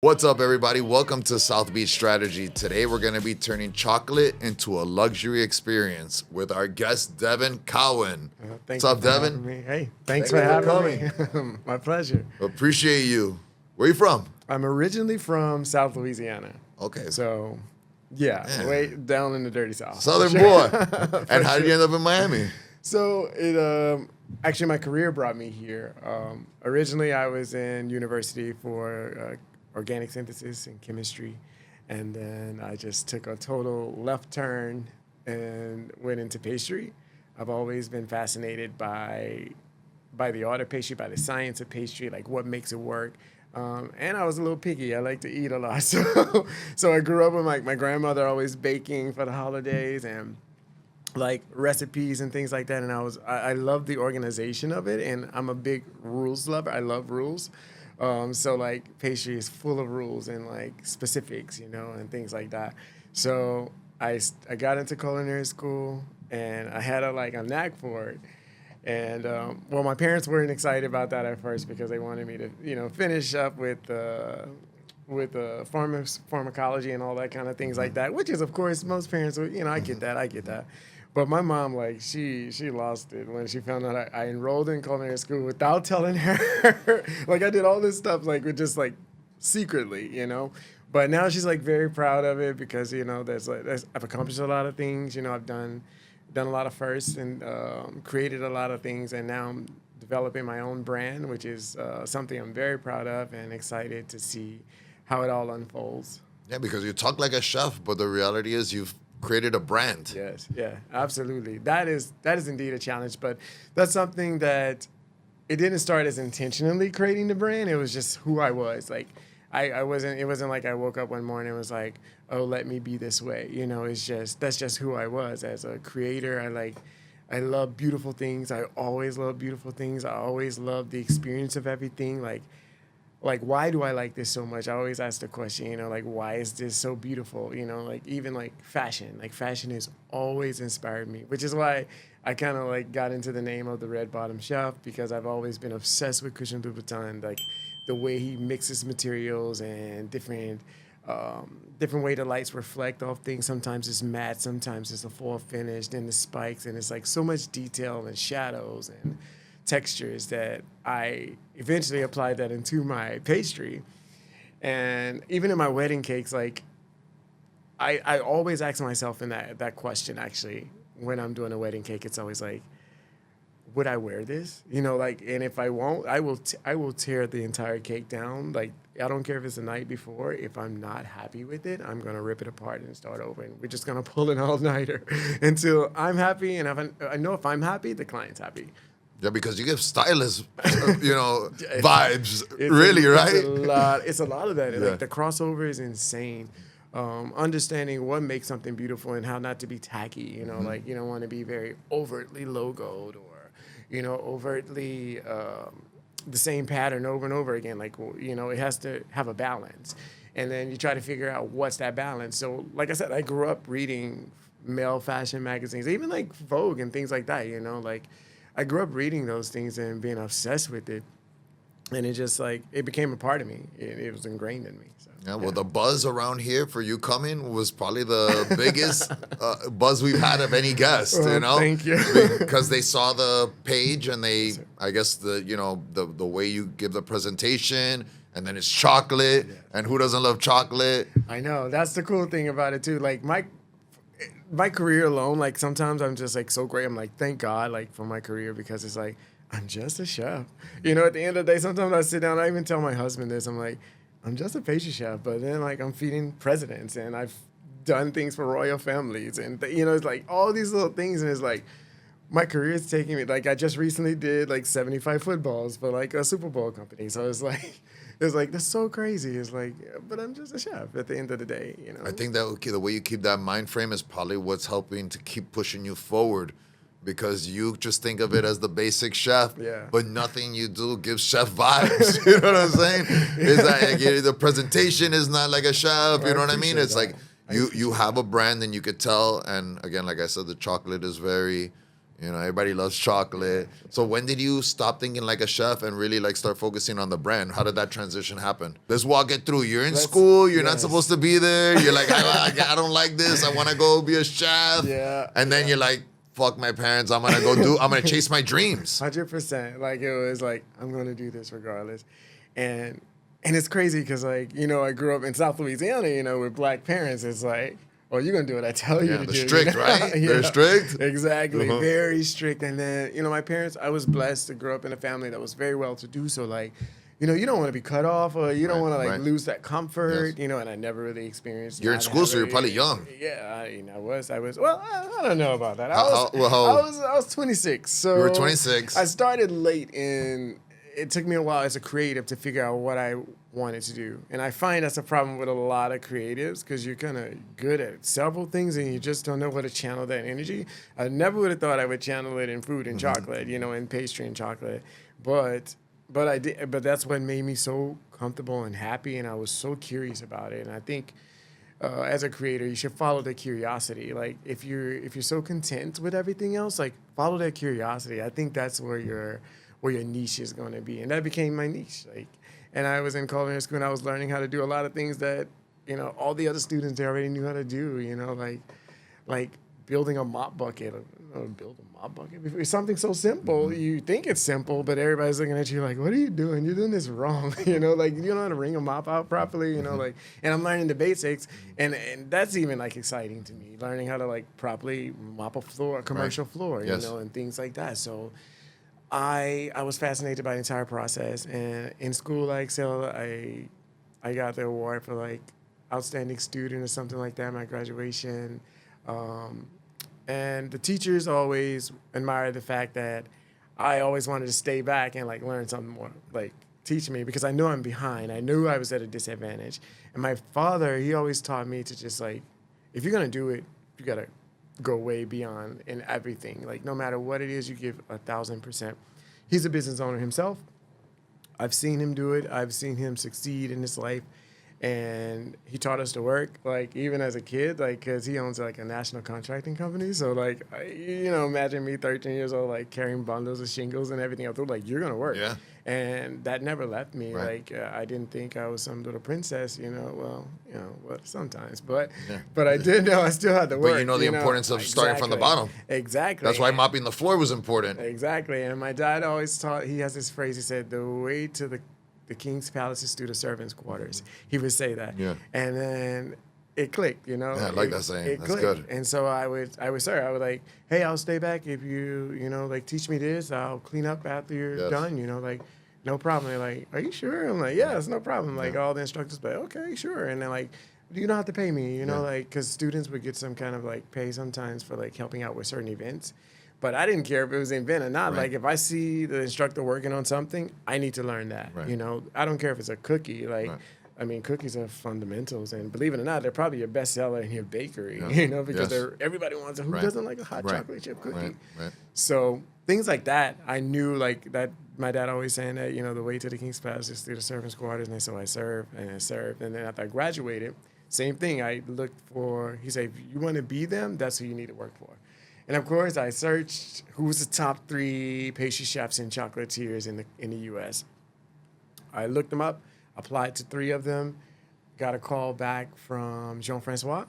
What's up, everybody? Welcome to South Beach Strategy. Today, we're going to be turning chocolate into a luxury experience with our guest, Devin Cowan. Thank What's up, you for Devin? having me. Hey, thanks Thank for you for having me. My pleasure. Appreciate you. Where you from? I'm originally from South Louisiana. Okay. So, yeah, Man. way down in the dirty South. Southern For boy. sure. And how For did you end up in Miami? So it actually my career brought me here. Originally, I was in university for organic synthesis and chemistry, and then I just took a total left turn and went into pastry. I've always been fascinated by the art of pastry, by the science of pastry, like what makes it work. And I was a little picky. I like to eat a lot, so I grew up with my grandmother always baking for the holidays and like recipes and things like that. And I love the organization of it, and I'm a big rules lover. I love rules. So like pastry is full of rules and like specifics, and things like that. So I got into culinary school and I had a knack for it. And well, my parents weren't excited about that at first because they wanted me to, finish up with pharmacology and all that kind of things like that, which is, of course, most parents would, I get that. But my mom, like, she lost it when she found out I enrolled in culinary school without telling her. Like, I did all this stuff, like, with just, like, secretly. But now she's, like, very proud of it because, I've accomplished a lot of things. I've done a lot of firsts and created a lot of things. And now I'm developing my own brand, which is something I'm very proud of and excited to see how it all unfolds. Yeah, because you talk like a chef, but the reality is you've created a brand. Yes, yeah, absolutely. That is indeed a challenge, but that's something that it didn't start as intentionally creating the brand. It was just who I was. Like I wasn't. It wasn't like I woke up one morning and was like, "Oh, let me be this way." That's just who I was as a creator. I love beautiful things. I always love beautiful things. I always love the experience of everything. Like, why do I like this so much? I always ask the question, like, why is this so beautiful? Like, even like fashion. Like, fashion has always inspired me, which is why I kind of like got into the name of the Red Bottom Chef, because I've always been obsessed with Christian Louboutin, like the way he mixes materials and different way the lights reflect off things. Sometimes it's matte, sometimes it's a full finish, then the spikes, and it's like so much detail and shadows and textures that I eventually applied that into my pastry. And even in my wedding cakes, like I always ask myself in that question, actually, when I'm doing a wedding cake, it's always like, would I wear this? And if I won't, I will tear the entire cake down. Like, I don't care if it's the night before. If I'm not happy with it, I'm gonna rip it apart and start over. And we're just gonna pull an all-nighter until I'm happy. And I know if I'm happy, the client's happy. Yeah, because you give stylist, vibes, really, right? It's a lot of that. Yeah. Like, the crossover is insane. Understanding what makes something beautiful and how not to be tacky. Like, you don't want to be very overtly logoed or, overtly the same pattern over and over again. Like, it has to have a balance. And then you try to figure out what's that balance. So, like I said, I grew up reading male fashion magazines, even like Vogue and things like that, like I grew up reading those things and being obsessed with it. And it just it became a part of me. It was ingrained in me. So, Yeah, well, the buzz around here for you coming was probably the biggest buzz we've had of any guest, Thank you. Because they saw the page and I guess the way you give the presentation, and then it's chocolate, and who doesn't love chocolate? I know. That's the cool thing about it too. Like my career alone, like sometimes I'm just like so great. I'm like, thank God, like, for my career, because it's like, I'm just a chef. At the end of the day, sometimes I sit down, I even tell my husband this, I'm like, I'm just a pastry chef, but then like I'm feeding presidents and I've done things for royal families and it's like all these little things, and it's like my career is taking me, like I just recently did like 75 footballs for like a Super Bowl company. So it's like that's so crazy. It's like, but I'm just a chef at the end of the day, I think that the way you keep that mind frame is probably what's helping to keep pushing you forward, because you just think of it as the basic chef, but nothing you do gives chef vibes. You know what I'm saying? It's like the presentation is not like a chef. You know what I mean? It's like you have a brand and you could tell. And again, like I said, the chocolate is very, You know, everybody loves chocolate. So when did you stop thinking like a chef and really like start focusing on the brand? How did that transition happen? Let's walk it through. You're in school. You're not supposed to be there. You're like, I don't like this. I want to go be a chef. Yeah. And then you're like, fuck my parents. I'm going to chase my dreams. 100%. Like, it was like, I'm going to do this regardless. And it's crazy because, like, you know, I grew up in South Louisiana, you know, with black parents. It's like, well, you're going to do what I tell you to do. They're strict, right? Yeah. They're strict? Exactly. Very strict. And then, you know, my parents, I was blessed to grow up in a family that was very well-to-do. So, like, you know, you don't want to be cut off or you don't want to, like, lose that comfort, you know, and I never really experienced You're in school, so you're probably young. Yeah, I was. Well, I don't know about that. How old? I was 26. So you were 26. I started late it took me a while as a creative to figure out what I wanted to do. And I find that's a problem with a lot of creatives because you're kind of good at several things and you just don't know how to channel that energy. I never would have thought I would channel it in food and chocolate, you know, in pastry and chocolate. But I did. But that's what made me so comfortable and happy, and I was so curious about it. And I think as a creator, you should follow the curiosity. Like if you're so content with everything else, like follow that curiosity. I think that's where your niche is going to be, and that became my niche. Like, and I was in culinary school, and I was learning how to do a lot of things that, you know, all the other students they already knew how to do. You know, like building a mop bucket. Build a mop bucket. It's something so simple. You think it's simple, but everybody's looking at you like, "What are you doing? You're doing this wrong." You know, like you don't know how to wring a mop out properly. You know, like, and I'm learning the basics, and that's even like exciting to me. Learning how to like properly mop a floor, a commercial floor, you know, and things like that. So. I was fascinated by the entire process, and in school, like, so I got the award for like outstanding student or something like that at my graduation, and the teachers always admired the fact that I always wanted to stay back and like learn something more, like teach me because I knew I'm behind. I knew I was at a disadvantage, and my father he always taught me to just like, if you're gonna do it, you gotta go way beyond in everything. Like no matter what it is, you give 1,000%. He's a business owner himself. I've seen him do it. I've seen him succeed in his life. And he taught us to work, like even as a kid, like because he owns like a national contracting company. So like, you know, imagine me 13 years old, like carrying bundles of shingles and everything. I thought like, you're going to work. Yeah. And that never left me. Right. Like I didn't think I was some little princess, you know, well, sometimes, but I did know I still had to work. But you know the importance of starting from the bottom. Exactly. That's why mopping the floor was important. Exactly. And my dad always taught, he has this phrase, he said, the way to the king's palace is through the servants' quarters. He would say that. Yeah. And then it clicked, you know. Yeah, I like that saying. That's good. And so I would like, hey, I'll stay back if you know, like teach me this. I'll clean up after you're done, you know, like no problem. They're like, are you sure? I'm like, yeah, it's no problem. Like all the instructors, but okay, sure. And they're like, you don't have to pay me, you know, like because students would get some kind of like pay sometimes for like helping out with certain events. But I didn't care if it was an event or not. Like, if I see the instructor working on something, I need to learn that. You know, I don't care if it's a cookie. Like, I mean, cookies are fundamentals. And believe it or not, they're probably your best seller in your bakery, you know, because everybody wants it. Who doesn't like a hot chocolate chip cookie? So things like that, I knew, like, that my dad always saying that, you know, the way to the king's palace is through the servants' quarters. And so I served. And then after I graduated, same thing. I looked for, he said, if you want to be them, that's who you need to work for. And of course, I searched who was the top 3 pastry chefs and chocolatiers in the U.S. I looked them up, applied to 3 of them, got a call back from Jean-Francois.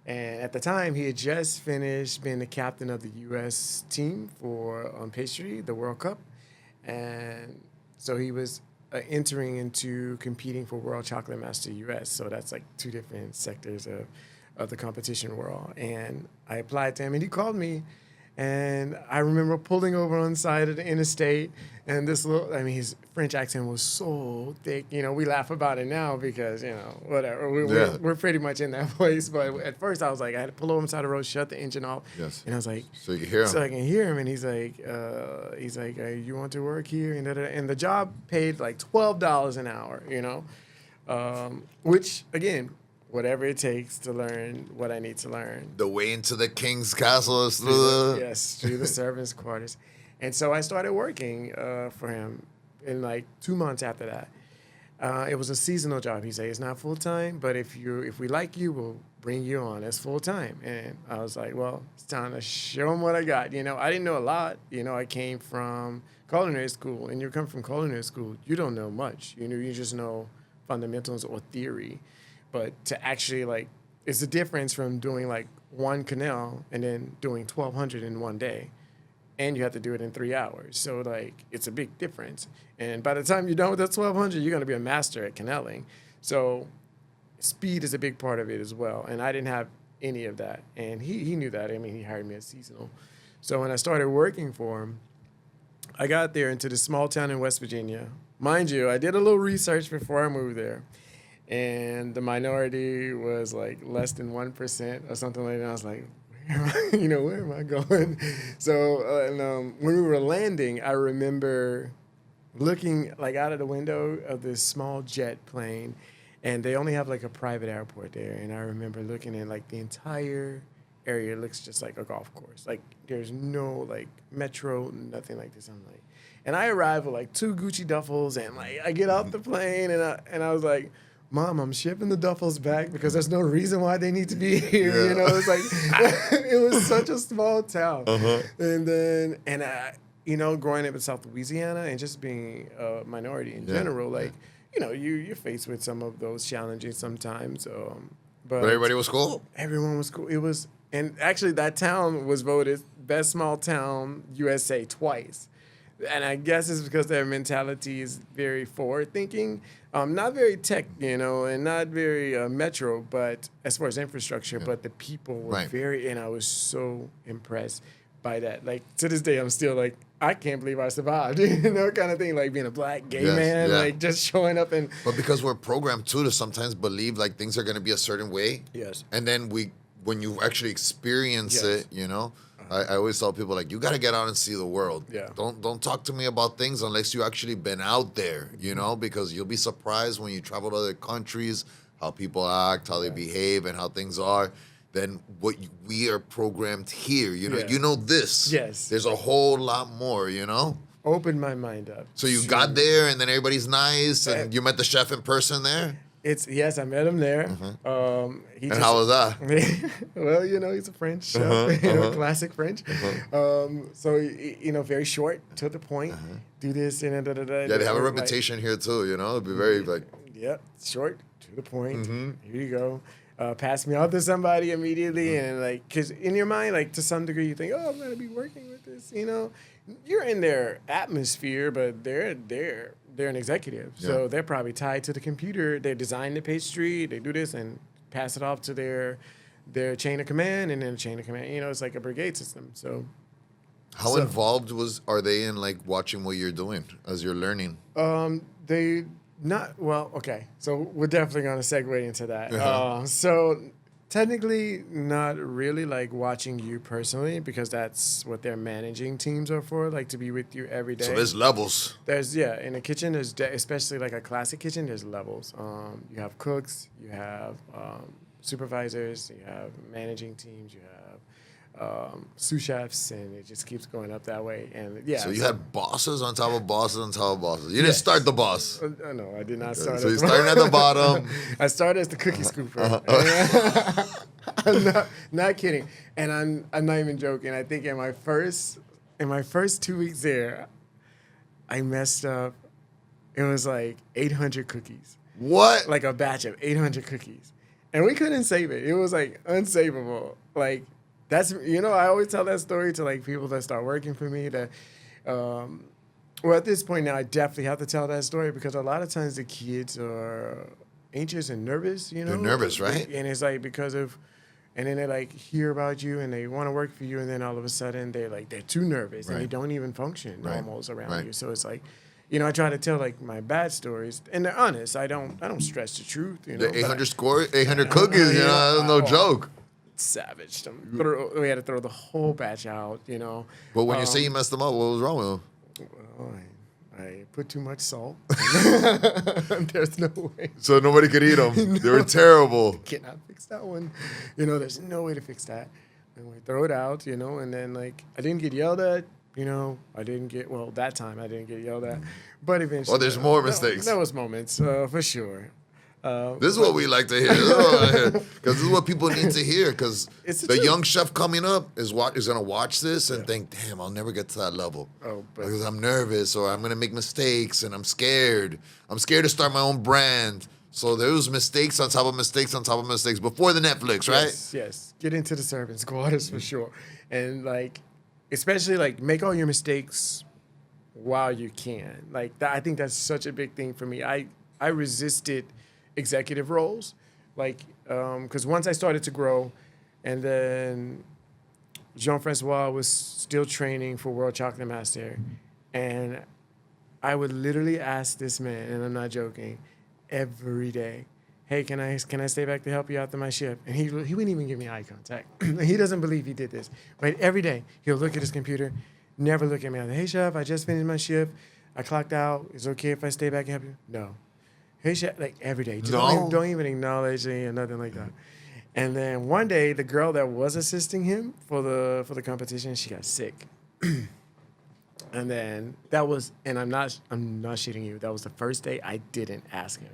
And at the time, he had just finished being the captain of the U.S. team for pastry, the World Cup. And so he was entering into competing for World Chocolate Master U.S. So that's like 2 different sectors of the competition world. And I applied to him, and he called me. And I remember pulling over on the side of the interstate, and this little, I mean, his French accent was so thick. You know, we laugh about it now because, you know, whatever. We're pretty much in that place. But at first I was like, I had to pull over on the side of the road, shut the engine off. Yes. And I was like, so you can hear him. So I can hear him. And he's like, you want to work here? And the job paid like $12 an hour, you know, which, again, whatever it takes to learn what I need to learn. The way into the king's castle is through the... Yes, through the servants' quarters. And so I started working for him in like 2 months after that. It was a seasonal job. He said it's not full time, but if we like you, we'll bring you on as full time. And I was like, well, it's time to show them what I got. You know, I didn't know a lot. You know, I came from culinary school, and you come from culinary school, you don't know much. You know, you just know fundamentals or theory, but to actually like, it's a difference from doing like one canal and then doing 1,200 in one day. And you have to do it in 3 hours. So, like, it's a big difference. And by the time you're done with that 1,200, you're going to be a master at canalling. So, speed is a big part of it as well. And I didn't have any of that. And he knew that. I mean, he hired me as seasonal. So, when I started working for him, I got there into this small town in West Virginia. Mind you, I did a little research before I moved there. And the minority was, like, less than 1% or something like that. I was like, where am I going? So when we were landing, I remember looking like out of the window of this small jet plane, and they only have like a private airport there. And I remember looking at like the entire area looks just like a golf course. Like there's no like metro, nothing like this. I'm like, and I arrived with like 2 Gucci duffels, and like I get off the plane, and I was like, Mom, I'm shipping the duffels back because there's no reason why they need to be here. Yeah. You know, it's like, it was such a small town. Uh-huh. And then, growing up in South Louisiana and just being a minority in general, like, you're faced with some of those challenges sometimes. But everybody was cool? Everyone was cool. And actually that town was voted best small town USA twice. And I guess it's because their mentality is very forward-thinking, not very tech, and not very metro, but as far as infrastructure, but the people were very, and I was so impressed by that. Like, to this day, I'm still like, I can't believe I survived, kind of thing, like being a black gay man, like just showing up and... But because we're programmed, too, to sometimes believe, like, things are going to be a certain way. Yes. And then when you actually experience it, I always tell people, like, you got to get out and see the world. Yeah. Don't talk to me about things unless you actually been out there, because you'll be surprised when you travel to other countries, how people act, how they behave, and how things are. Then we are programmed here, you know this. Yes. There's a whole lot more, Opened my mind up. So you got there, and then everybody's nice, and you met the chef in person there? Yes, I met him there. Mm-hmm. How was that? Well, he's a French chef, classic French. So, very short, to the point. Do this, and da-da-da. Yeah, they have a reputation here, too, It'd be very, like... Yep, short, to the point. Here you go. Pass me out to somebody immediately, and, like, because in your mind, like, to some degree, you think, oh, I'm going to be working with this, You're in their atmosphere, but they're an executive. Yeah. So they're probably tied to the computer. They design the pastry, they do this and pass it off to their chain of command, and then the chain of command, it's like a brigade system. So how involved are they in like watching what you're doing as you're learning? Okay. So we're definitely going to segue into that. So technically, not really like watching you personally, because that's what their managing teams are for, like to be with you every day. So there's levels. In a kitchen, there's especially like a classic kitchen, there's levels. You have cooks, you have supervisors, you have managing teams, you have sous chefs, and it just keeps going up that way. And so you had bosses on top of bosses on top of bosses. You didn't start the boss. No, I did not start. So you're starting at the bottom. I started as the cookie scooper. I'm not kidding, and I'm not even joking. I think in my first 2 weeks there, I messed up. It was like 800 cookies. What? Like a batch of 800 cookies, and we couldn't save it. It was like unsavable. Like. That's, I always tell that story to, like, people that start working for me that, at this point now, I definitely have to tell that story, because a lot of times the kids are anxious and nervous, They're nervous, right? And it's, like, and then they, like, hear about you, and they want to work for you, and then all of a sudden they're too nervous, and they don't even function almost around you. So it's like, I try to tell, like, my bad stories, and they're honest. I don't stress the truth, The 800 cookies, that's no joke. Savaged them. We had to throw the whole batch out, But when you say you messed them up, what was wrong with them? Well, I put too much salt. There's no way. So nobody could eat them. No. They were terrible. Cannot fix that one. There's no way to fix that. And we throw it out, and then, like, I didn't get yelled at. I didn't get, that time I didn't get yelled at. But eventually. Oh, there's more mistakes. There was moments, for sure. This is what we like to hear. Because this is what people need to hear. Because the young chef coming up is going to watch this and think, damn, I'll never get to that level. Because I'm nervous or I'm going to make mistakes and I'm scared. I'm scared to start my own brand. So there's mistakes on top of mistakes on top of mistakes before the Netflix, right? Yes. Get into the servants' quarters for sure. And especially make all your mistakes while you can. I think that's such a big thing for me. I resisted executive roles, because once I started to grow, and then Jean-Francois was still training for World Chocolate Master, and I would literally ask this man, and I'm not joking, every day, hey, can I stay back to help you after my shift? And he wouldn't even give me eye contact. He doesn't believe he did this. But every day, he'll look at his computer, never look at me. I'm like, hey, chef, I just finished my shift. I clocked out. Is it okay if I stay back and help you? No. Hey, chef, every day. Just don't even acknowledge me or nothing like that. And then one day, the girl that was assisting him for the competition, she got sick. And then I'm not shitting you. That was the first day I didn't ask him.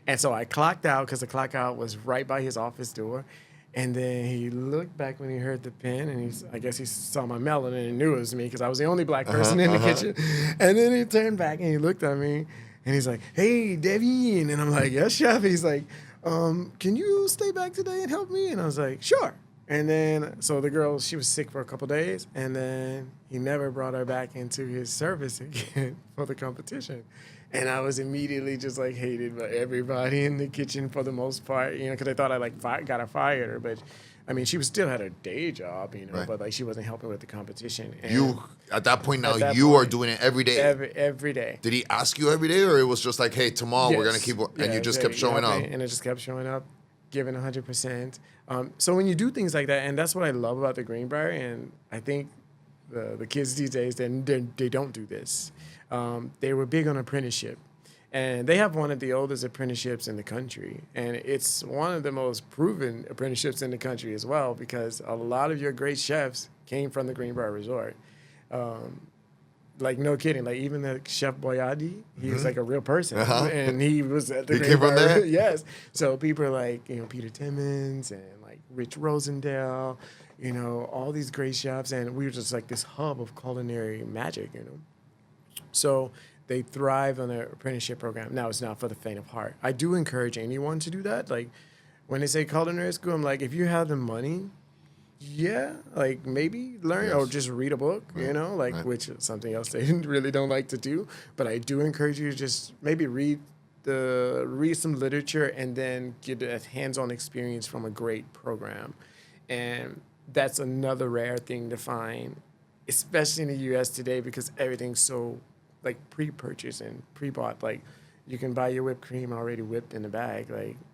And so I clocked out because the clock out was right by his office door. And then he looked back when he heard the pin, and I guess he saw my melanin and knew it was me because I was the only black person in the kitchen. And then he turned back and he looked at me, and he's like, hey, Devin. And I'm like, yes, chef. He's like, can you stay back today and help me? And I was like, sure. And then, so the girl, she was sick for a couple days, and then he never brought her back into his service again for the competition. And I was immediately just hated by everybody in the kitchen for the most part, because I thought I got her fired. But I mean, she still had her day job, right. But she wasn't helping with the competition. And at that point now, you are doing it every day. Every day. Did he ask you every day, or it was just like, hey, tomorrow we're gonna keep, and you just kept showing up? And it just kept showing up, giving 100%. So when you do things like that, and that's what I love about the Greenbrier, and I think the kids these days, they don't do this. They were big on apprenticeship. And they have one of the oldest apprenticeships in the country. And it's one of the most proven apprenticeships in the country as well, because a lot of your great chefs came from the Greenbrier Resort. No kidding. Even the Chef Boyardee, he was a real person. And he was at the Greenbrier. Came from there? Yes. So people are Peter Timmons and Rich Rosendale, all these great chefs. And we were just this hub of culinary magic, So they thrive on their apprenticeship program. Now, it's not for the faint of heart. I do encourage anyone to do that. When they say culinary school, I'm if you have the money, maybe learn or just read a book, right. Which is something else they really don't like to do. But I do encourage you to just maybe read some literature and then get a hands-on experience from a great program. And that's another rare thing to find, especially in the U.S. today, because everything's so pre-purchased and pre-bought. You can buy your whipped cream already whipped in the bag,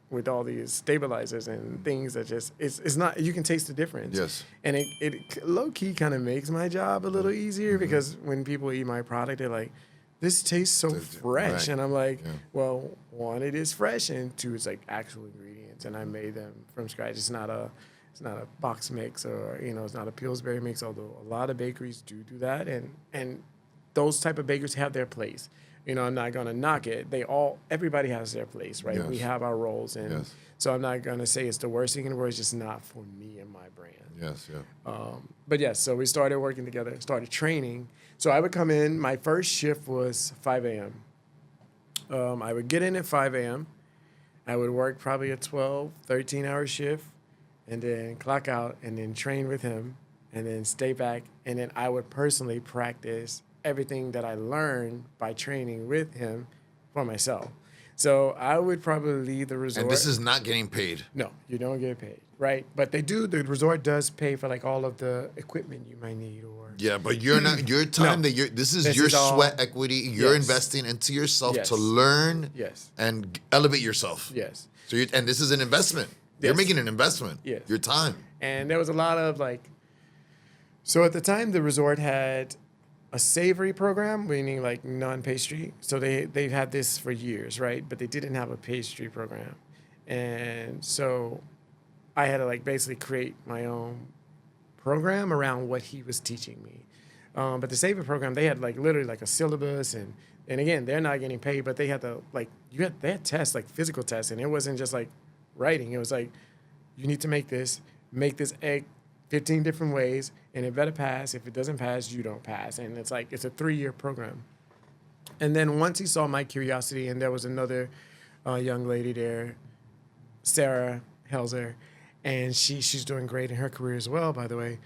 with all these stabilizers and things that just it's not. You can taste the difference. Yes. And it low key kind of makes my job a little easier because when people eat my product, they're like, "This tastes so fresh," right. And I'm like, "Well, one, it is fresh, and two, it's actual ingredients, and I made them from scratch. It's not a box mix or it's not a Pillsbury mix. Although a lot of bakeries do that, and those type of bakers have their place. I'm not going to knock it. Everybody has their place, right? Yes. We have our roles. And so I'm not going to say it's the worst thing in the world. It's just not for me and my brand. Yes, yeah. But yes, so we started working together, started training. So I would come in. My first shift was 5 a.m. I would get in at 5 a.m. I would work probably a 12, 13-hour shift and then clock out and then train with him and then stay back. And then I would personally practice everything that I learned by training with him for myself. So I would probably leave the resort. And this is not getting paid. No, you don't get paid, right? But the resort does pay for all of the equipment you might need or. Yeah, but you're not, your time this is your sweat equity. You're investing into yourself to learn and elevate yourself. Yes. So and this is an investment. You're making an investment. Yes. Your time. And there was a lot of so at the time the resort had a savory program, meaning non-pastry. So they've had this for years, right? But they didn't have a pastry program. And so I had to basically create my own program around what he was teaching me. But the Saver program, they had like literally like a syllabus, and again, they're not getting paid, but they had to like they had tests, like physical tests, and it wasn't just like writing. It was like, you need to make this egg 15 different ways, and it better pass. If it doesn't pass, you don't pass. And it's like, it's a 3-year program. And then once he saw my curiosity, and there was another young lady there, Sarah Helzer, and she's doing great in her career as well, by the way.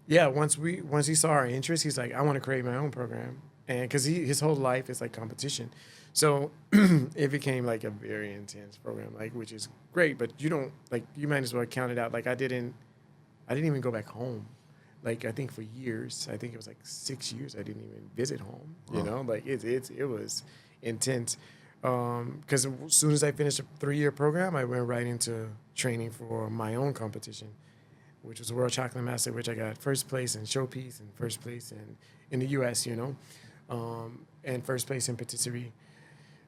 Once he saw our interest, he's like, I want to create my own program. And because his whole life is like competition. So it became like a very intense program, like, which is great, but you don't, like, you might as well count it out. Like, I didn't even go back home. Like, I think for years, I think it was like 6 years, I didn't even visit home, you know, like it was intense. Because as soon as I finished a 3-year program, I went right into training for my own competition, which was World Chocolate Master, which I got first place in showpiece and first place in the U.S., you know, and first place in patisserie.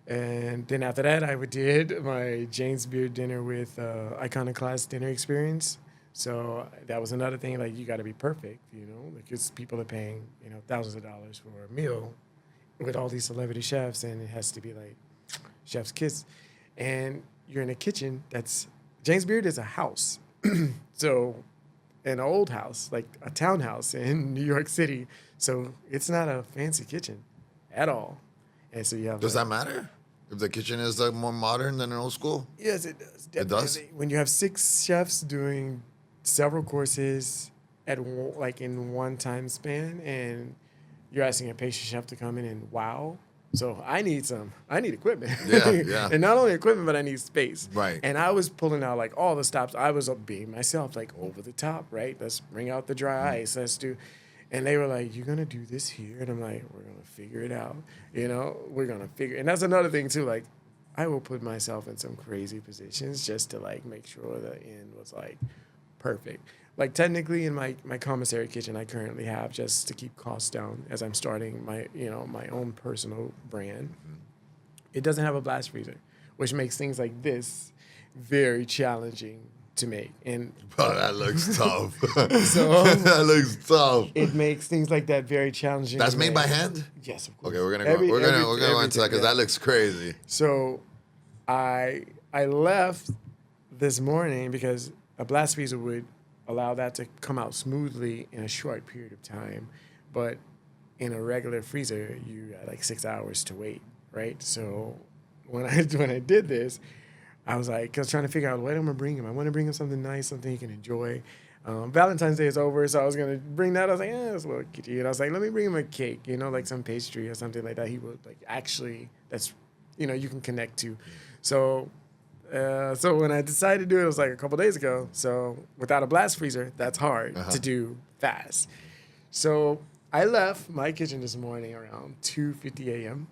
And then after that, I did my James Beard dinner with Iconoclast dinner experience. So that was another thing, like, you got to be perfect, you know, because people are paying, you know, thousands of dollars for a meal with all these celebrity chefs, and it has to be like chef's kiss. And you're in a kitchen that's, James Beard is a house. So an old house, like a townhouse in New York City. So it's not a fancy kitchen at all. And so you have, does that matter? If the kitchen is like more modern than an old school? Yes, it does. Definitely. It does? When you have 6 chefs doing several courses like in one time span, and you're asking a pastry chef to come in and wow. So I need equipment. Yeah. And not only equipment, but I need space. Right. And I was pulling out like all the stops. I was being myself, like over the top, right? Let's bring out the dry ice. Let's do. And they were like, you're going to do this here? And I'm like, we're going to figure it out. You know, we're going to figure. And that's another thing too. Like, I will put myself in some crazy positions just to like make sure the end was like perfect. Like, technically in my commissary kitchen I currently have, just to keep costs down as I'm starting my, you know, my own personal brand. It doesn't have a blast freezer, which makes things like this very challenging to make. And oh, that looks tough. So that looks tough. It makes things like that very challenging. That's made by hand? Yes, of course. Okay, we're gonna go into that because that looks crazy. So I left this morning because a blast freezer would allow that to come out smoothly in a short period of time. But in a regular freezer, you got like 6 hours to wait, right? So when I did this, I was like, I was trying to figure out what I'm going to bring him. I want to bring him something nice, something he can enjoy. Valentine's Day is over, so I was going to bring that. I was like, it's a little kitschy. And I was like, let me bring him a cake, you know, like some pastry or something like that. He would like actually, that's, you know, you can connect to. So when I decided to do it was like a couple days ago. So without a blast freezer, that's hard to do fast. So I left my kitchen this morning around 2:50 a.m.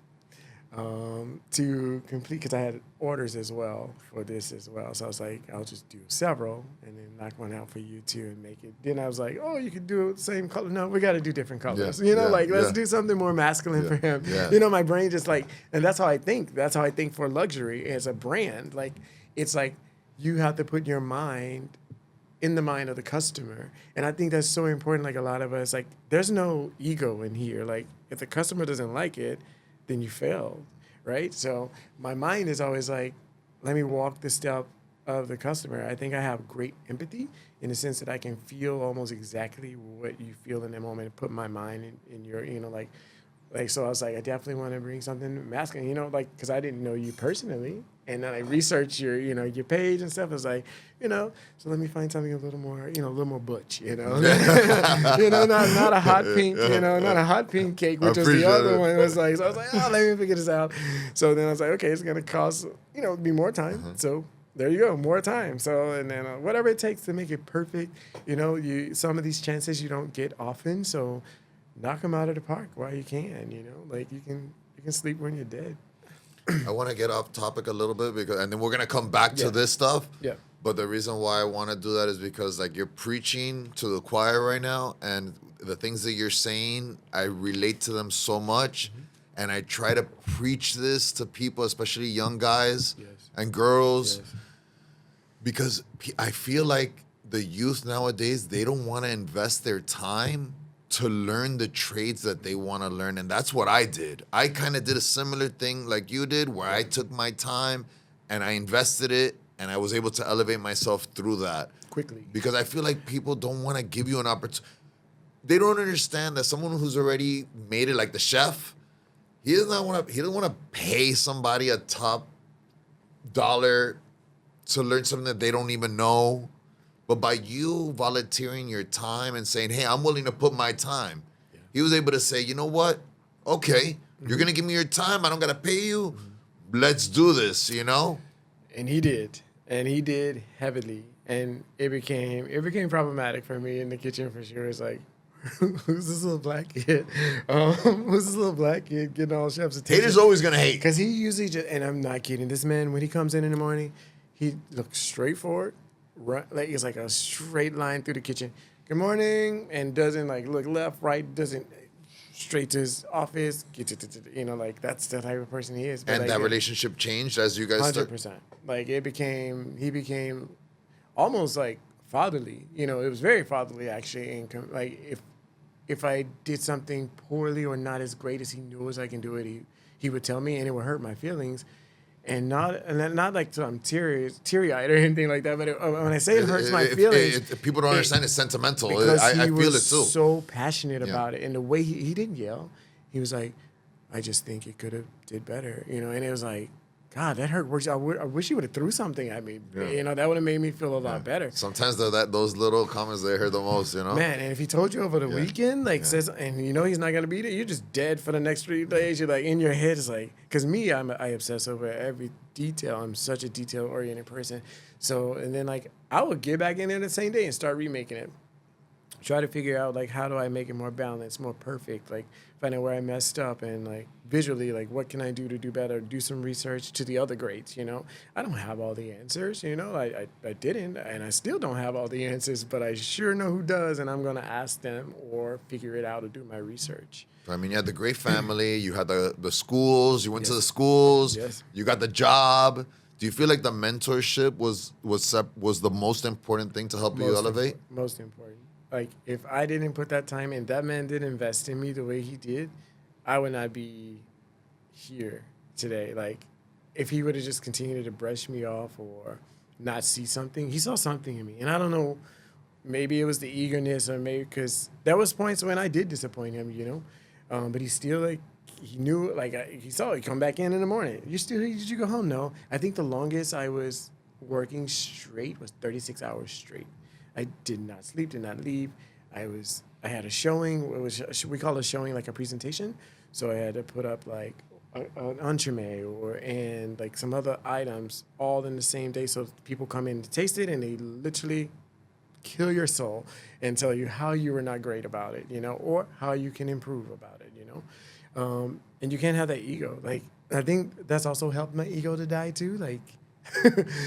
To complete, because I had orders as well for this as well. So I was like, I'll just do several and then knock one out for you too and make it. Then I was like, oh, you could do it the same color. No, we got to do different colors. Let's do something more masculine for him. Yeah. You know, my brain just like, and that's how I think. That's how I think for luxury as a brand. Like, it's like you have to put your mind in the mind of the customer. And I think that's so important. Like, a lot of us, like, there's no ego in here. Like, if the customer doesn't like it, then you failed, right? So my mind is always like, let me walk the step of the customer. I think I have great empathy in the sense that I can feel almost exactly what you feel in that moment and put my mind in your, you know, like, so I was like, I definitely want to bring something masculine, you know, like, because I didn't know you personally. And then I researched your, you know, your page and stuff. I was like, you know, so let me find something a little more, you know, a little more butch, you know, you know, not a hot pink, you know, not a hot pink cake, which was the other one. It was like, so I was like, oh, let me figure this out. So then I was like, okay, it's gonna cost, you know, be more time. So there you go, more time. So and then whatever it takes to make it perfect, you know, some of these chances you don't get often. So knock them out of the park while you can, you know, like you can sleep when you're dead. I want to get off topic a little bit and then we're going to come back to this stuff. Yeah. But the reason why I want to do that is because like you're preaching to the choir right now, and the things that you're saying, I relate to them so much. And I try to preach this to people, especially young guys and girls, because I feel like the youth nowadays, they don't want to invest their time to learn the trades that they want to learn. And that's what I did. I kind of did a similar thing like you did, where I took my time and I invested it, and I was able to elevate myself through that. Quickly. Because I feel like people don't want to give you an opportunity. They don't understand that someone who's already made it, like the chef, he doesn't want to pay somebody a top dollar to learn something that they don't even know. But by you volunteering your time and saying, hey, I'm willing to put my time, he was able to say, you know what? Okay, you're going to give me your time. I don't got to pay you. Let's do this, you know? And he did. And he did heavily. And it became problematic for me in the kitchen for sure. It's like, who's this little black kid? Who's this little black kid getting all chefs' attention? Haters always going to hate. Because he usually just, and I'm not kidding, this man, when he comes in the morning, he looks straight forward. Right, like it's like a straight line through the kitchen. Good morning, and doesn't like look left, right, doesn't straight to his office. You know, like that's the type of person he is. But and like, that relationship changed as you guys 100%. Like he became almost like fatherly. You know, it was very fatherly actually. And like if I did something poorly or not as great as he knew as I can do it, he would tell me, and it would hurt my feelings. And not like so I'm teary-eyed or anything like that, but when I say it hurts my feelings, people don't understand it's sentimental. Because I feel it too. He was so passionate about it, and the way he didn't yell, he was like, "I just think it could have did better," you know. And it was like, God, that hurt. I wish he would have threw something at me. Yeah. You know, that would have made me feel a lot better. Sometimes those little comments, they hurt the most, you know? Man, and if he told you over the weekend, like, says, and you know he's not going to be there, you're just dead for the next 3 days. You're like, in your head, it's like, because me, I obsess over every detail. I'm such a detail-oriented person. So, and then, like, I would get back in there the same day and start remaking it. Try to figure out, like, how do I make it more balanced, more perfect, like, find out where I messed up, and, like, visually, like, what can I do to do better, do some research to the other grades, you know? I don't have all the answers, you know? I didn't, and I still don't have all the answers, but I sure know who does, and I'm going to ask them or figure it out or do my research. I mean, you had the great family, you had the schools, you went to the schools, you got the job. Do you feel like the mentorship was the most important thing to help you elevate? Most important. Like, if I didn't put that time in, that man didn't invest in me the way he did, I would not be here today. Like, if he would have just continued to brush me off or not see something, he saw something in me. And I don't know, maybe it was the eagerness, or maybe because there was points when I did disappoint him, you know? But he still, like, he knew, like, he saw it come back in the morning. Did you go home? No. I think the longest I was working straight was 36 hours straight. I did not sleep, did not leave. I had a showing. We call a showing like a presentation. So I had to put up like an entremet and like some other items all in the same day. So people come in to taste it, and they literally kill your soul and tell you how you were not great about it, you know, or how you can improve about it, you know. And you can't have that ego. Like, I think that's also helped my ego to die too. Like,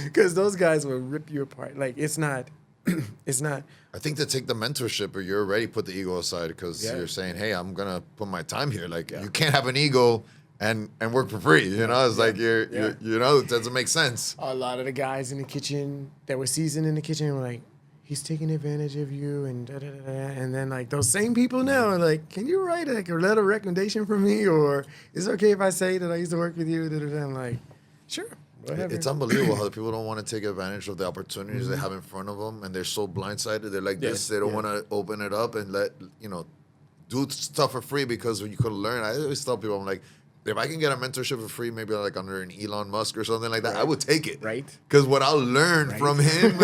because those guys will rip you apart. Like, it's not. I think to take the mentorship, or you're already put the ego aside, because you're saying, hey, I'm going to put my time here. Like, you can't have an ego and work for free. You know, it's like you know, it doesn't make sense. A lot of the guys in the kitchen that were seasoned in the kitchen were like, he's taking advantage of you, and da-da-da-da. And then, like, those same people now are like, can you write like a letter of recommendation for me? Or is it okay if I say that I used to work with you? Da-da-da. I'm like, sure. Whatever. It's unbelievable how people don't want to take advantage of the opportunities they have in front of them, and they're so blindsided. They're like this. They don't want to open it up and do stuff for free, because when you could learn. I always tell people, I'm like, if I can get a mentorship for free, maybe like under an Elon Musk or something like that, I would take it. Right. Because what I'll learn from him,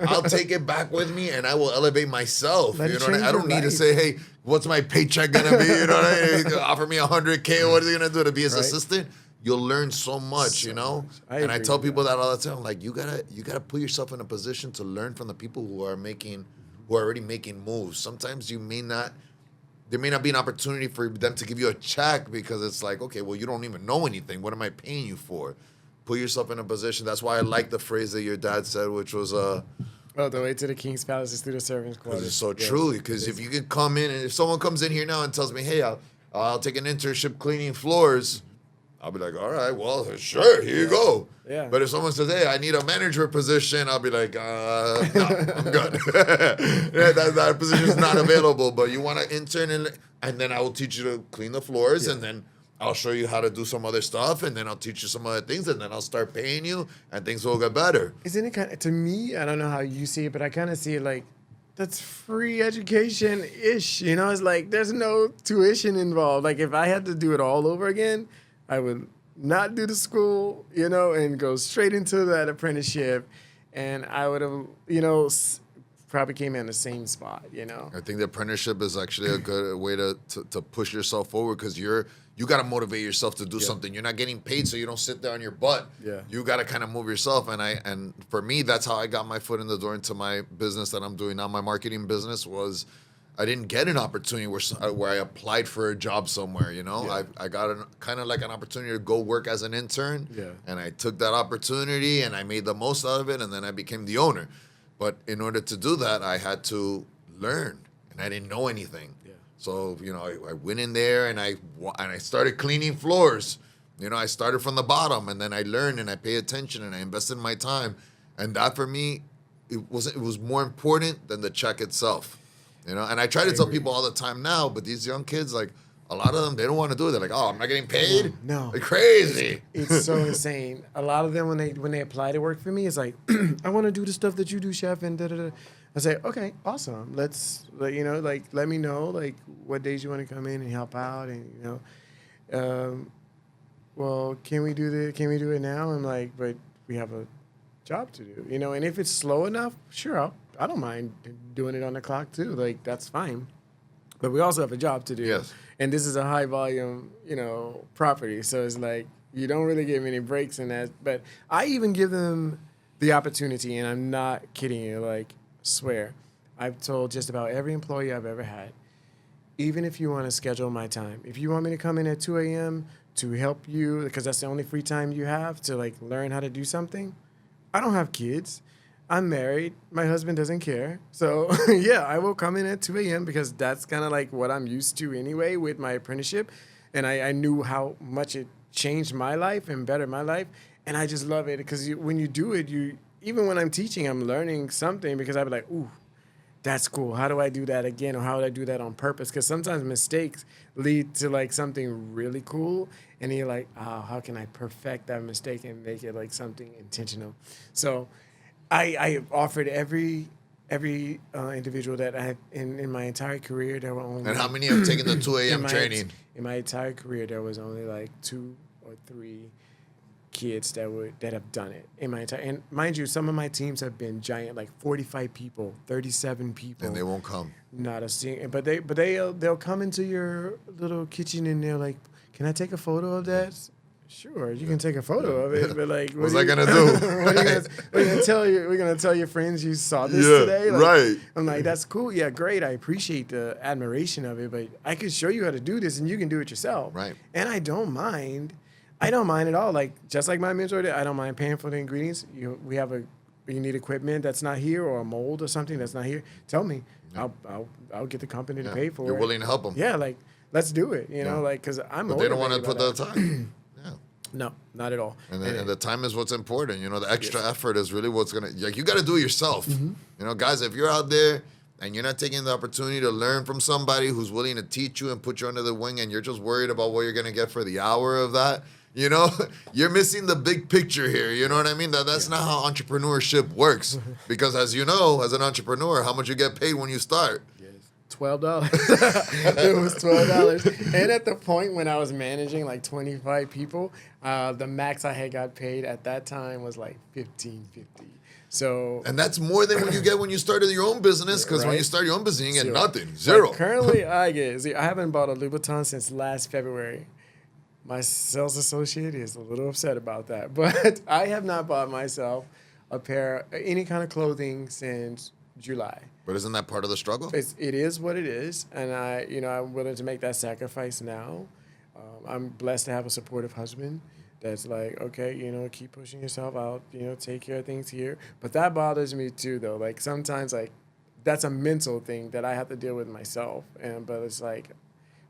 I'll take it back with me, and I will elevate myself. You know, I don't need to say, hey, what's my paycheck gonna be? You know, what I mean? Offer me $100K. What is he gonna do to be his assistant? You'll learn so much, you know? And I tell people that all the time. Like, you gotta put yourself in a position to learn from the people who are already making moves. Sometimes there may not be an opportunity for them to give you a check, because it's like, okay, well, you don't even know anything. What am I paying you for? Put yourself in a position. That's why I like the phrase that your dad said, which was the way to the king's palace is through the servants' quarters. It's so true, because if you can come in, and if someone comes in here now and tells me, hey, I'll take an internship cleaning floors, I'll be like, all right, well, sure, here you go. Yeah. But if someone says, hey, I need a manager position, I'll be like, no, I'm good. that position's not available, but you want to intern, and then I will teach you to clean the floors, and then I'll show you how to do some other stuff, and then I'll teach you some other things, and then I'll start paying you, and things will get better. Isn't it kind of, to me, I don't know how you see it, but I kind of see it like, that's free education-ish, you know? It's like, there's no tuition involved. Like, if I had to do it all over again, I would not do the school, you know, and go straight into that apprenticeship, and I would have, you know, probably came in the same spot, you know? I think the apprenticeship is actually a good way to push yourself forward, because you got to motivate yourself to do something. You're not getting paid, so you don't sit there on your butt. Yeah. You got to kind of move yourself. And for me, that's how I got my foot in the door into my business that I'm doing now. My marketing business was, I didn't get an opportunity where I applied for a job somewhere, you know? Yeah. I got kind of like an opportunity to go work as an intern. Yeah. And I took that opportunity and I made the most out of it, and then I became the owner. But in order to do that, I had to learn, and I didn't know anything. Yeah. So, you know, I went in there and I started cleaning floors. You know, I started from the bottom, and then I learned and I paid attention and I invested my time. And that for me, it was more important than the check itself. You know, and I try to tell people all the time now, but these young kids, like, a lot of them, they don't want to do it. They're like, oh, I'm not getting paid? No. They're crazy. It's so insane. A lot of them, when they apply to work for me, it's like, I want to do the stuff that you do, chef, and da-da-da. I say, okay, awesome. Let's, you know, like, let me know, like, what days you want to come in and help out, and, you know, well, can we do it now? I'm like, but we have a job to do, you know, and if it's slow enough, sure, I don't mind doing it on the clock too. Like, that's fine. But we also have a job to do. Yes. And this is a high volume, you know, property. So it's like, you don't really get many breaks in that. But I even give them the opportunity, and I'm not kidding you, like, swear. I've told just about every employee I've ever had, even if you want to schedule my time, if you want me to come in at 2 a.m. to help you, because that's the only free time you have to, like, learn how to do something. I don't have kids. I'm married. My husband doesn't care. So, yeah, I will come in at 2 a.m. because that's kind of like what I'm used to anyway with my apprenticeship. And I knew how much it changed my life and bettered my life. And I just love it because when you do it, even when I'm teaching, I'm learning something because I'll be like, ooh, that's cool. How do I do that again? Or how would I do that on purpose? Because sometimes mistakes lead to, like, something really cool. And you're like, oh, how can I perfect that mistake and make it, like, something intentional? So I offered every individual that I had in my entire career. There were only. And how many have taken the 2 a.m. training? In my entire career, there was only like 2 or 3 kids that have done it in my entire. And mind you, some of my teams have been giant, like 45 people, 37 people. And they won't come. Not a single. But they'll come into your little kitchen and they're like, "Can I take a photo of that?" Sure, you can take a photo of it, but, like, what's I gonna do? What are you gonna tell you? We're gonna tell your friends you saw this today. Like, right. I'm like, that's cool. Yeah, great. I appreciate the admiration of it, but I could show you how to do this, and you can do it yourself. Right. And I don't mind. I don't mind at all. Like, just like my mentor did, I don't mind paying for the ingredients. You need equipment that's not here, or a mold or something that's not here. Tell me. Yeah. I'll get the company to pay for it. You're willing to help them. Yeah, like, let's do it. You know, like, because I'm. But they don't want to put the time. No, not at all. And the time is what's important. You know, the extra effort is really what's going to, like, you got to do it yourself. Mm-hmm. You know, guys, if you're out there and you're not taking the opportunity to learn from somebody who's willing to teach you and put you under the wing, and you're just worried about what you're going to get for the hour of that, you know, you're missing the big picture here. You know what I mean? That's not how entrepreneurship works. Because as you know, as an entrepreneur, how much you get paid when you start? $12. It was $12. And at the point when I was managing like 25 people, the max I had got paid at that time was like $15.50. So, and that's more than what you get when you started your own business, because when you start your own business, you get nothing. Zero. Like, currently, I haven't bought a Louboutin since last February. My sales associate is a little upset about that, but I have not bought myself any kind of clothing since July. But isn't that part of the struggle? It is what it is, and I'm willing to make that sacrifice now. I'm blessed to have a supportive husband that's like, okay, you know, keep pushing yourself out, you know, take care of things here. But that bothers me too, though. Like, sometimes, like, that's a mental thing that I have to deal with myself, but it's like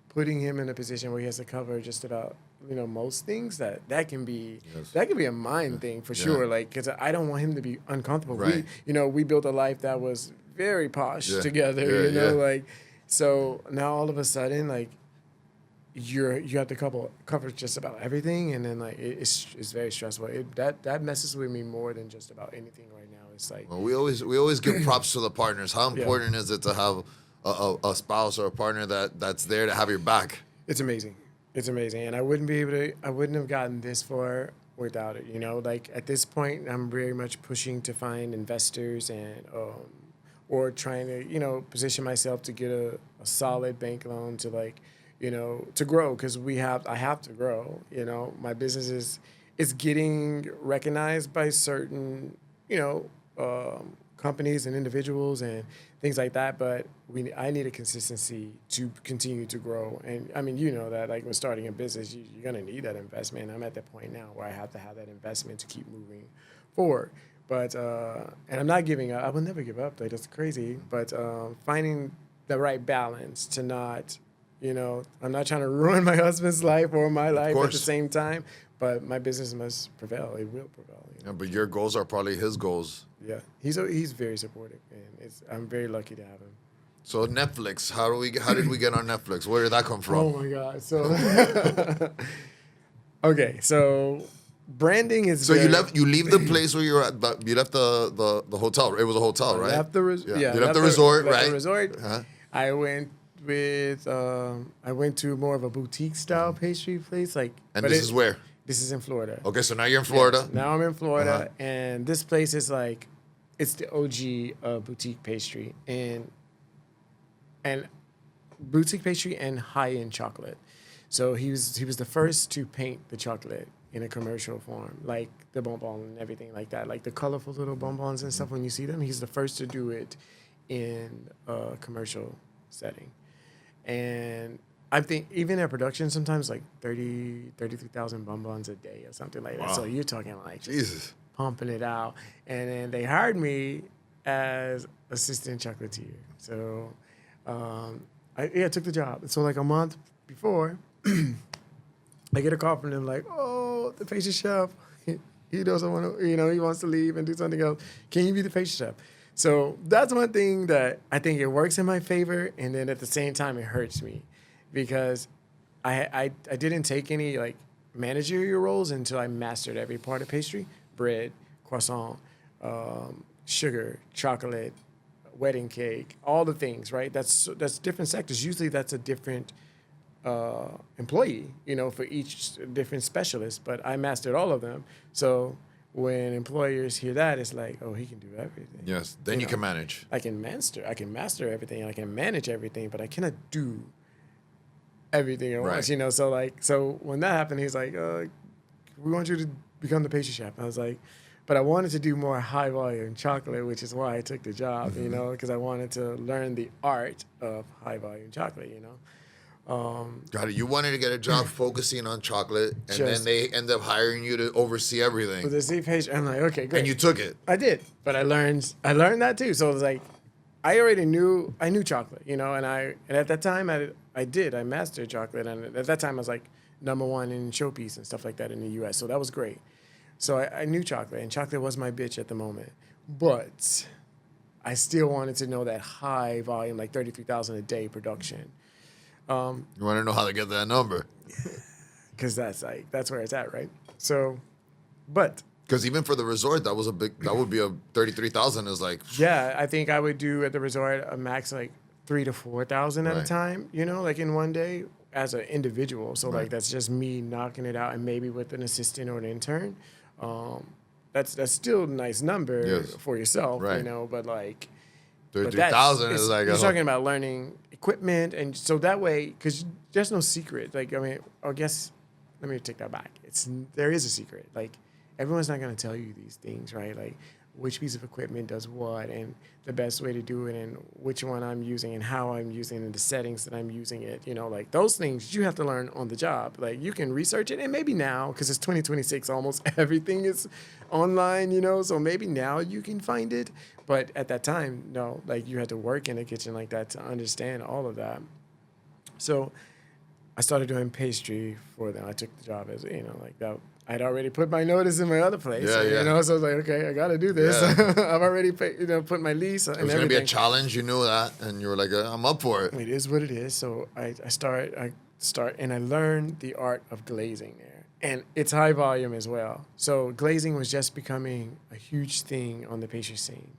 putting him in a position where he has to cover just about most things that can be Yes. that can be a mind thing for sure. Like, because I don't want him to be uncomfortable. Right. We built a life that was very posh together. Yeah. Like, so now all of a sudden, like, you have to cover just about everything, and then like it's very stressful. That messes with me more than just about anything right now. It's like, Well, we always give props to the partners. How important is it to have a spouse or a partner that's there to have your back? it's amazing. It's amazing, and I wouldn't have gotten this far without it. Like at this point, I'm very much pushing to find investors and or trying to position myself to get a solid bank loan to like to grow, because I have to grow. My business is getting recognized by certain companies and individuals and things like that, but I need a consistency to continue to grow. And I mean, that like when starting a business, you're gonna need that investment. I'm at the point now where I have to have that investment to keep moving forward. But and I'm not giving up. I will never give up. Like, that's crazy. But finding the right balance to not, I'm not trying to ruin my husband's life or my life at the same time. But my business must prevail. It will prevail. Yeah, but your goals are probably his goals. Yeah, he's very supportive, and I'm very lucky to have him. So Netflix, how did we get on Netflix? Where did that come from? Oh my God! So okay, so branding is. So you leave the place where you're at, but you left the hotel. It was a hotel, right? Left the you left the resort, right? The resort. Uh-huh. I went to more of a boutique style pastry place, like. And this is where? This is in Florida. Okay, so now you're in Florida. Yes, now I'm in Florida, and this place is like, it's the OG of boutique pastry and boutique pastry and high-end chocolate. So he was the first to paint the chocolate in a commercial form, like the bonbon and everything like that, like the colorful little bonbons and stuff. When you see them, he's the first to do it in a commercial setting. And I think even at production, sometimes like 33,000 bonbons a day or something like that. Wow. So you're talking like Jesus, pumping it out. And then they hired me as assistant chocolatier. So I took the job. So like a month before, I get a call from them like, oh, the pastry chef, he doesn't want to, he wants to leave and do something else. Can you be the pastry chef? So that's one thing that I think it works in my favor. And then at the same time, it hurts me, because I didn't take any like managerial roles until I mastered every part of pastry: bread, croissant, sugar, chocolate, wedding cake, all the things, right? That's different sectors. Usually that's a different employee, for each different specialist, but I mastered all of them. So when employers hear that, it's like, oh, he can do everything. Yes, then you can manage. I can master everything, and I can manage everything, but I cannot do everything at once, So when that happened, he's like, we want you to become the pastry chef. And I was like, but I wanted to do more high volume chocolate, which is why I took the job, because I wanted to learn the art of high volume chocolate, Got it. You wanted to get a job focusing on chocolate, and then they end up hiring you to oversee everything. With the C pastry, I'm like, okay, great. And you took it. I did, but I learned that too. So it was like, I knew chocolate, and at that time I mastered chocolate, and at that time I was like #1 in showpiece and stuff like that in the U.S. So that was great. So I knew chocolate, and chocolate was my bitch at the moment, but I still wanted to know that high volume, like 33,000 a day production. You want to know how to get that number? Because that's where it's at, right? So, but because even for the resort, that would be a 33,000 is like. Yeah, I think I would do at the resort a max like 3,000 to 4,000 at a time. Like in one day as an individual. So like that's just me knocking it out, and maybe with an assistant or an intern. That's still a nice number for yourself, right. But like 33,000 is like you're talking about learning equipment, and so that way, because there's no secret. Like, I mean, I guess let me take that back. There is a secret. Like, everyone's not gonna tell you these things, right? Like, which piece of equipment does what, and the best way to do it, and which one I'm using, and how I'm using it, and the settings that I'm using it. Like those things you have to learn on the job. Like, you can research it, and maybe now, because it's 2026, almost everything is online, so maybe now you can find it. But at that time, no, like you had to work in a kitchen like that to understand all of that. So I started doing pastry for them. I took the job as, like that. I'd already put my notice in my other place, so I was like, okay, I got to do this. Yeah. I've already put my lease and everything. It was going to be a challenge. You knew that, and you were like, I'm up for it. It is what it is. So I start, and I learned the art of glazing there. And it's high volume as well. So glazing was just becoming a huge thing on the pastry scene.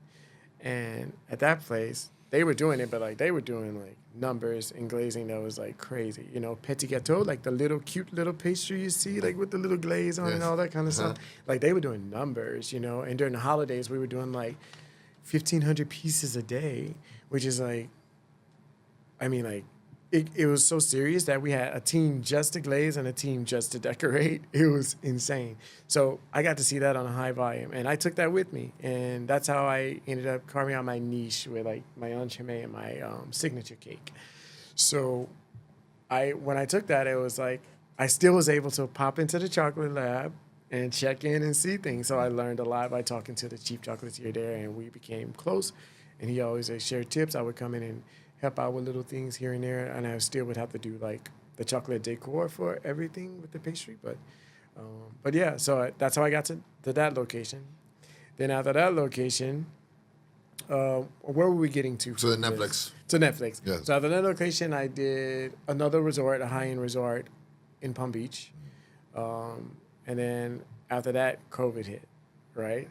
And at that place, they were doing it, but like they were doing like numbers and glazing that was like crazy. Petit gâteau, like the little cute little pastry you see, like with the little glaze on and all that kind of stuff. Like they were doing numbers, and during the holidays we were doing like 1,500 pieces a day, which is like, it was so serious that we had a team just to glaze and a team just to decorate. It was insane. So I got to see that on a high volume, and I took that with me, and that's how I ended up carving out my niche with like my entremet and my signature cake. So when I took that, it was like I still was able to pop into the chocolate lab and check in and see things. So I learned a lot by talking to the chief chocolatier there, and we became close. And he always shared tips. I would come in and help out with little things here and there, and I still would have to do like the chocolate decor for everything with the pastry. But yeah, so that's how I got to that location. Then after that location, where were we getting to? To the Netflix. To Netflix. Yes. So after that location, I did another resort, a high-end resort in Palm Beach. And then after that, COVID hit, right?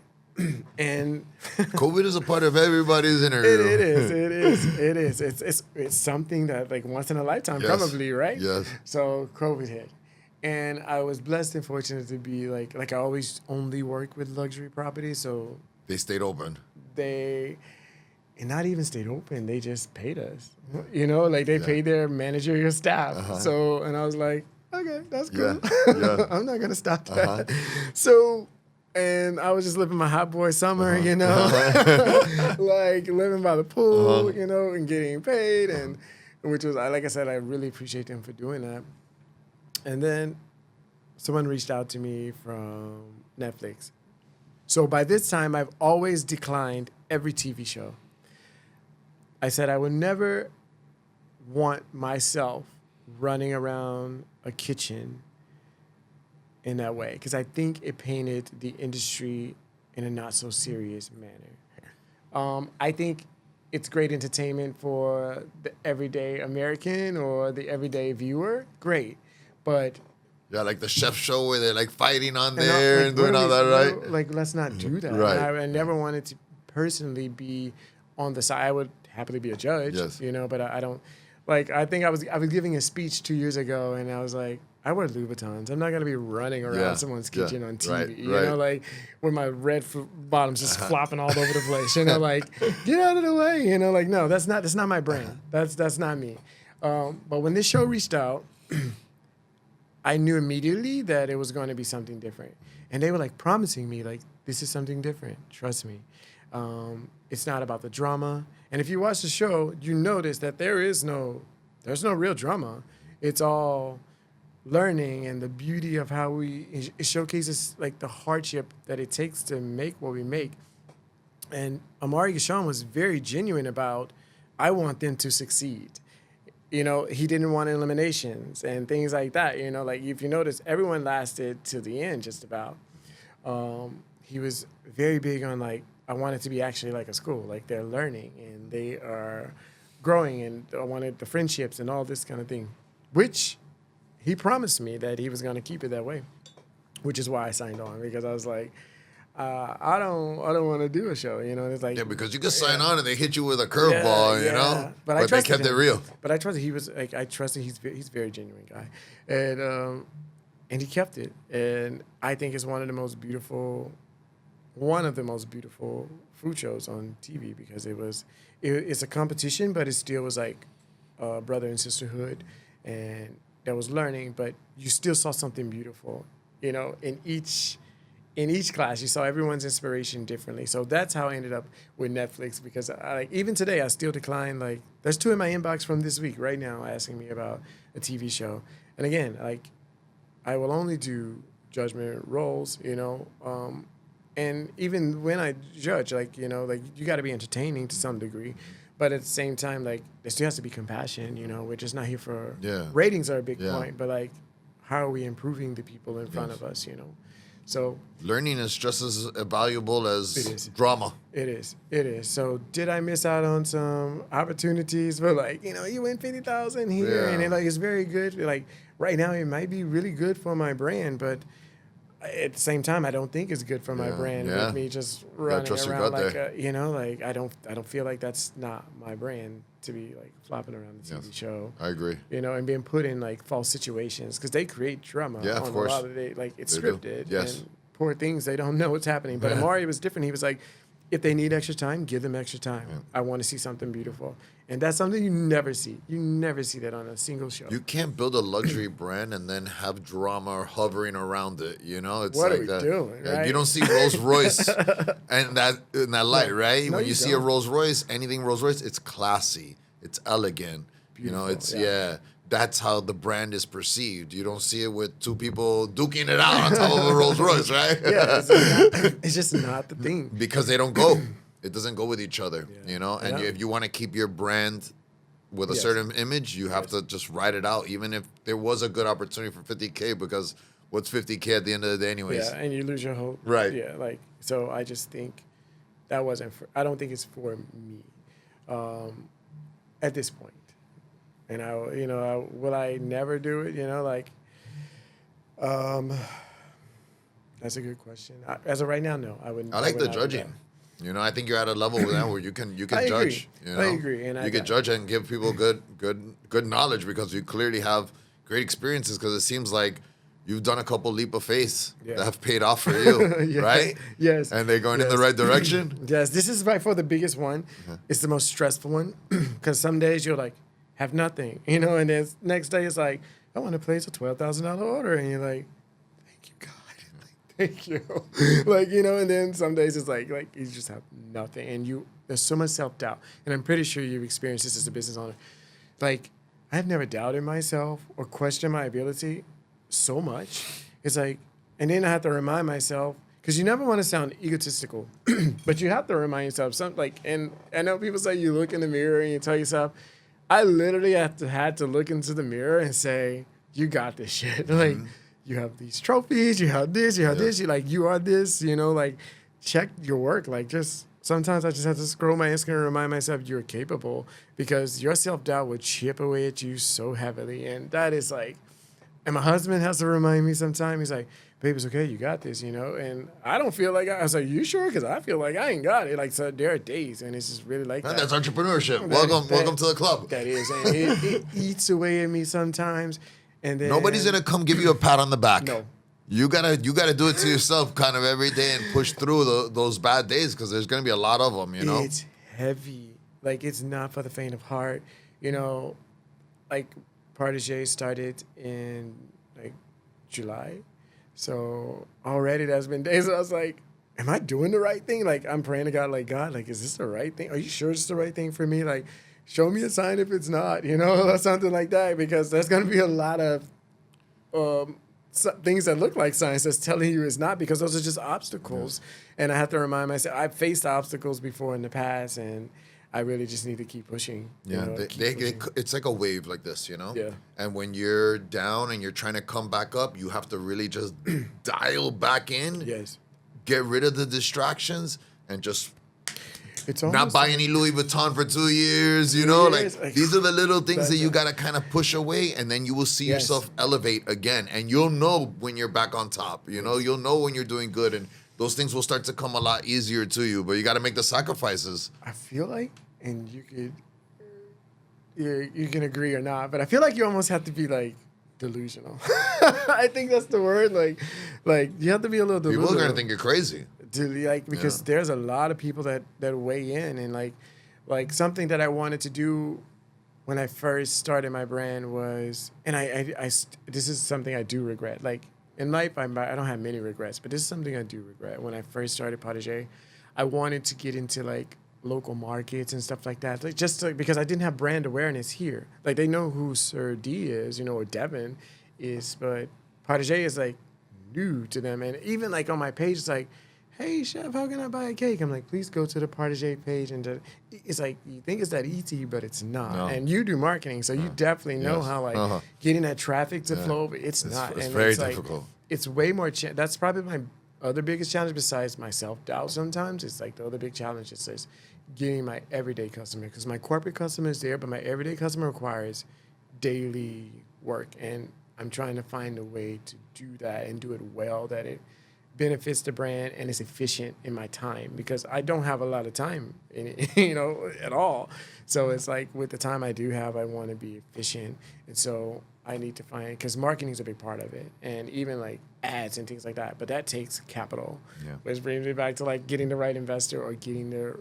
And COVID is a part of everybody's interview. It is. It's something that like once in a lifetime, probably, right? Yes. So COVID hit, and I was blessed and fortunate to be like I always only work with luxury properties, so they stayed open. And not even stayed open. They just paid us. Like they paid their managerial staff. So, and I was like, okay, that's cool. Yeah. I'm not gonna stop that. So. And I was just living my hot boy summer, like living by the pool, and getting paid, and which was, like I said, I really appreciate them for doing that. And then someone reached out to me from Netflix. So by this time, I've always declined every TV show. I said I would never want myself running around a kitchen in that way, because I think it painted the industry in a not so serious manner. I think it's great entertainment for the everyday American or the everyday viewer. Great, but yeah, like the chef show where they're like fighting on there and doing all that, right? Like, let's not do that. Right. I never wanted to personally be on the side. I would happily be a judge, but I don't. Like, I think I was giving a speech 2 years ago, and I was like, I wear Louboutins. I'm not going to be running around someone's kitchen on TV, like with my red bottoms just flopping all over the place, like, get out of the way, like, no, that's not my brand. That's not me. But when this show reached out, I knew immediately that it was going to be something different. And they were like promising me, like, this is something different. Trust me. It's not about the drama. And if you watch the show, you notice that there's no real drama. It's all learning and the beauty of how it showcases like the hardship that it takes to make what we make. And Amari Gashawn was very genuine about, I want them to succeed. He didn't want eliminations and things like that. Like if you notice, everyone lasted to the end just about. He was very big on like, I want it to be actually like a school, like they're learning and they are growing, and I wanted the friendships and all this kind of thing, which he promised me that he was going to keep it that way, which is why I signed on, because I was like, I don't want to do a show, It's like, because you can sign on and they hit you with a curveball, But they kept it real. But I trusted he was like, he's a very genuine guy, and he kept it, and I think it's one of the most beautiful food shows on TV, because it's a competition, but it still was like brother and sisterhood, and there was learning, but you still saw something beautiful, in each class. You saw everyone's inspiration differently. So that's how I ended up with Netflix, because even today I still decline, like there's 2 in my inbox from this week right now asking me about a TV show. And again, like I will only do judgment roles, and even when I judge, like, you got to be entertaining to some degree. But at the same time, like, there still has to be compassion, you know. We're just not here for Yeah. ratings are a big Yeah. point, but like, how are we improving the people in front of us, you know? So Learning is just as valuable It as is. drama. it is. So did I miss out on some opportunities? But like, you know, you win 50,000 here, and Yeah. it like it's very good. Like right now, it might be really good for my brand, but at the same time, I don't think it's good for my Yeah, brand yeah. with me just running trust your around gut like there. you know, like I don't feel like that's not my brand to be like flopping around the TV Yes. show. I agree. You know, and being put in like false situations because they create drama. Yeah, of on course. A lot of like it's They do. scripted. Yes. And poor things, they don't know what's happening. But Yeah. Amari was different. He was like, if they need extra time, give them extra time. I want to see something beautiful, and that's something you never see. You never see that on a single show. You can't build a luxury brand and then have drama hovering around it. You know, it's What are like we that. doing, Yeah, right? You don't see Rolls Royce and in that light, right? No, When you you see a don't. Rolls Royce, anything Rolls Royce, it's classy, it's elegant. You know, Beautiful, it's yeah. That's how the brand is perceived. You don't see it with two people duking it out on top of a Rolls Royce, right? Yeah, it's just not the thing. Because they don't go. It doesn't go with each other, Yeah. you know? And Yeah. if you want to keep your brand with a Yes. certain image, you have to just ride it out, even if there was a good opportunity for 50K, because what's 50K at the end of the day anyways? Yeah, and you lose your hope. Right. Yeah, like, so I just think that wasn't for, I don't think it's for me at this point. And will I never do it? You know, like, that's a good question. As of right now, no, I wouldn't. I like would the not do judging. that. You know, I think you're at a level now where you can I agree. judge. You know? I agree, and you can judge and give people good knowledge because you clearly have great experiences. Because it seems like you've done a couple leap of faith Yeah. that have paid off for you, Yeah. right? Yes. And they're going in the Yes. right direction. Yes, this is by far the biggest one. It's the most stressful one because some days you're like, have nothing, you know, and then next day it's like, I want to place a $12,000 order, and you're like, thank you, God, thank you, like, you know, and then some days it's like you just have nothing, and there's so much self doubt, and I'm pretty sure you've experienced this as a business owner. Like, I've never doubted myself or questioned my ability so much. It's like, and then I have to remind myself. Because you never want to sound egotistical, but you have to remind yourself something. Like, and I know people say you look in the mirror and you tell yourself, I literally had to look into the mirror and say, you got this shit. Like, you have these trophies, you have this, you have this, you are this, you know, like, check your work. Like, just sometimes I just have to scroll my Instagram and remind myself you're capable, because your self-doubt would chip away at you so heavily. And that is like, and my husband has to remind me sometimes. He's like, babe, it's okay, you got this, you know? And I don't feel like I was like, you sure? Because I feel like I ain't got it. Like, so there are days, and it's just really like And that. that's entrepreneurship. Welcome to the club. That is. And it eats away at me sometimes. And then Nobody's gonna come give you a pat on the back. No. You gotta do it to yourself, kind of every day, and push through those bad days, because there's gonna be a lot of them. You know. It's heavy. Like, it's not for the faint of heart. You know, like, Protégé started in, like, July. So already there's been days where I was like, am I doing the right thing? Like, I'm praying to God, like, God, like, is this the right thing? Are you sure it's the right thing for me? Like, show me a sign if it's not, you know, or something like that, because there's going to be a lot of things that look like signs that's telling you it's not, because those are just obstacles. And I have to remind myself, I've faced obstacles before in the past, and I really just need to keep pushing. Yeah, it's like a wave like this, you know? Yeah. And when you're down and you're trying to come back up, you have to really just dial back in, Yes. get rid of the distractions, and just It's not almost buy any Louis Vuitton for 2 years, you know? years, Like, like, these are the little things that you that's- got to kind of push away, and then you will see Yes. yourself elevate again. And you'll know when you're back on top, you know? You'll know when you're doing good, and those things will start to come a lot easier to you, but you got to make the sacrifices. I feel like, and you can agree or not, but I feel like you almost have to be like delusional. I think that's the word. Like you have to be a little delusional. People are going to think you're crazy. Because there's a lot of people that weigh in, and like something that I wanted to do when I first started my brand was, and this is something I do regret. Like, in life, I don't have many regrets, but this is something I do regret. When I first started Protégé, I wanted to get into like local markets and stuff like that, like because I didn't have brand awareness here. Like, they know who Sir D is, you know, or Devin is, but Protégé is like new to them. And even like on my page, it's like, hey, chef, how can I buy a cake? I'm like, please go to the Partagé page. And it's like, you think it's that easy, but it's not. No. And you do marketing, so you definitely know how, like, getting that traffic to flow over, it's not. It's and very it's difficult. Like, it's way more, that's probably my other biggest challenge besides my self-doubt sometimes. It's like the other big challenge is getting my everyday customer. Because my corporate customer is there, but my everyday customer requires daily work. And I'm trying to find a way to do that and do it well, that it benefits the brand and it's efficient in my time, because I don't have a lot of time in it, at all. So it's like, with the time I do have, I want to be efficient. And so I need to find, because marketing is a big part of it, and even like ads and things like that. But that takes capital, which brings me back to like getting the right investor or getting the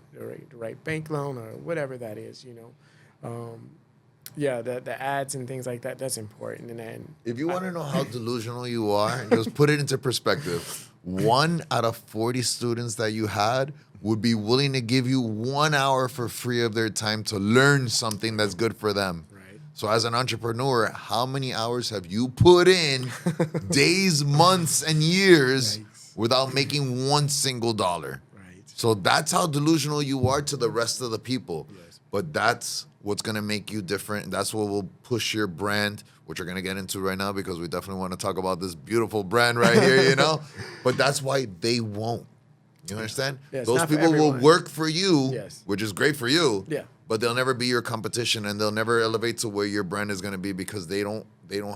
right bank loan or whatever that is, the ads and things like that, that's important. And then if you want to know how delusional you are, just put it into perspective. 1 out of 40 students that you had would be willing to give you 1 hour for free of their time to learn something that's good for them. Right. So as an entrepreneur, how many hours have you put in, days, months, and years, without making one single dollar? Right. So that's how delusional you are to the rest of the people. Yes. But that's what's going to make you different. And that's what will push your brand, which we're going to get into right now, because we definitely want to talk about this beautiful brand right here, But that's why they won't. You understand? Yeah, those people will work for you, which is great for you. Yeah. But they'll never be your competition, and they'll never elevate to where your brand is going to be, because they don't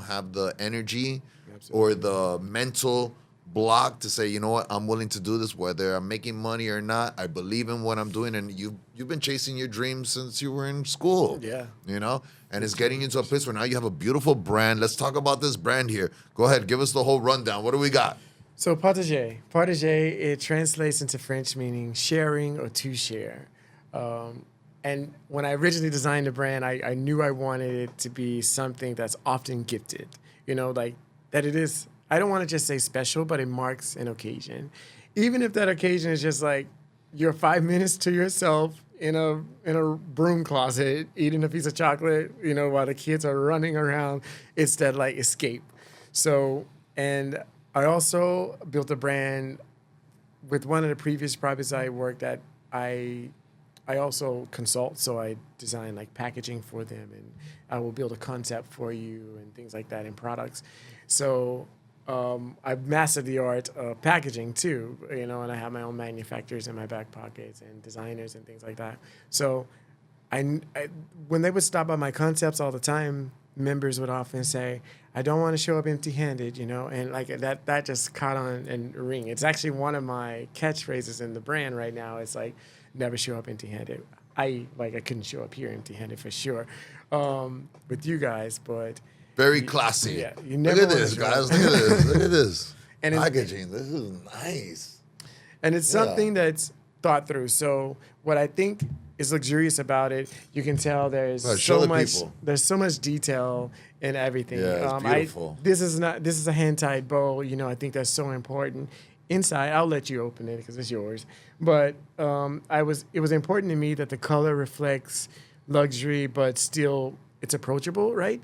have the energy or the mental block to say, you know what, I'm willing to do this whether I'm making money or not. I believe in what I'm doing. And you've been chasing your dreams since you were in school. Yeah. And it's getting you to a place where now you have a beautiful brand. Let's talk about this brand here. Go ahead, give us the whole rundown. What do we got? So Partagé, it translates into French meaning sharing or to share. And when I originally designed the brand, I knew I wanted it to be something that's often gifted, like that it is. I don't want to just say special, but it marks an occasion. Even if that occasion is just like your 5 minutes to yourself in a broom closet, eating a piece of chocolate, while the kids are running around, it's that like escape. So, and I also built a brand with one of the previous projects I worked at. I also consult, so I design like packaging for them, and I will build a concept for you and things like that in products. So I've mastered the art of packaging too, and I have my own manufacturers in my back pockets and designers and things like that. So I when they would stop by my concepts all the time, members would often say, I don't want to show up empty-handed, and like that just caught on and ring. It's actually one of my catchphrases in the brand right now. It's like, never show up empty-handed. I couldn't show up here empty-handed for sure with you guys, but very classy. Yeah, you never. Look at this, guys. Look at this. Look at this. And packaging. This is nice. And it's something that's thought through. So what I think is luxurious about it, you can tell there's so much. There's so much detail in everything. Yeah, it's beautiful. This is a hand-tied bow. I think that's so important. Inside, I'll let you open it because it's yours. But it was important to me that the color reflects luxury, but still it's approachable, right?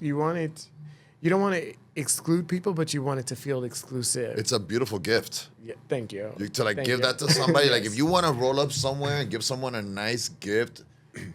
You don't want to exclude people, but you want it to feel exclusive. It's a beautiful gift. Yeah, thank you. Give that to somebody. Yes. Like if you want to roll up somewhere and give someone a nice gift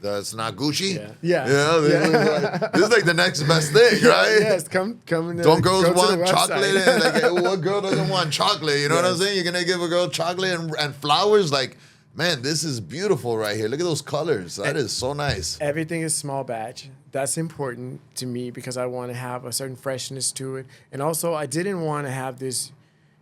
that's not Gucci. Yeah. This is like the next best thing, right? Yes, come in. Don't girls want chocolate? And what girl doesn't want chocolate? You know what I'm saying? You're gonna give a girl chocolate and flowers. Like, man, this is beautiful right here. Look at those colors. That is so nice. Everything is small batch. That's important to me because I want to have a certain freshness to it. And also, I didn't want to have this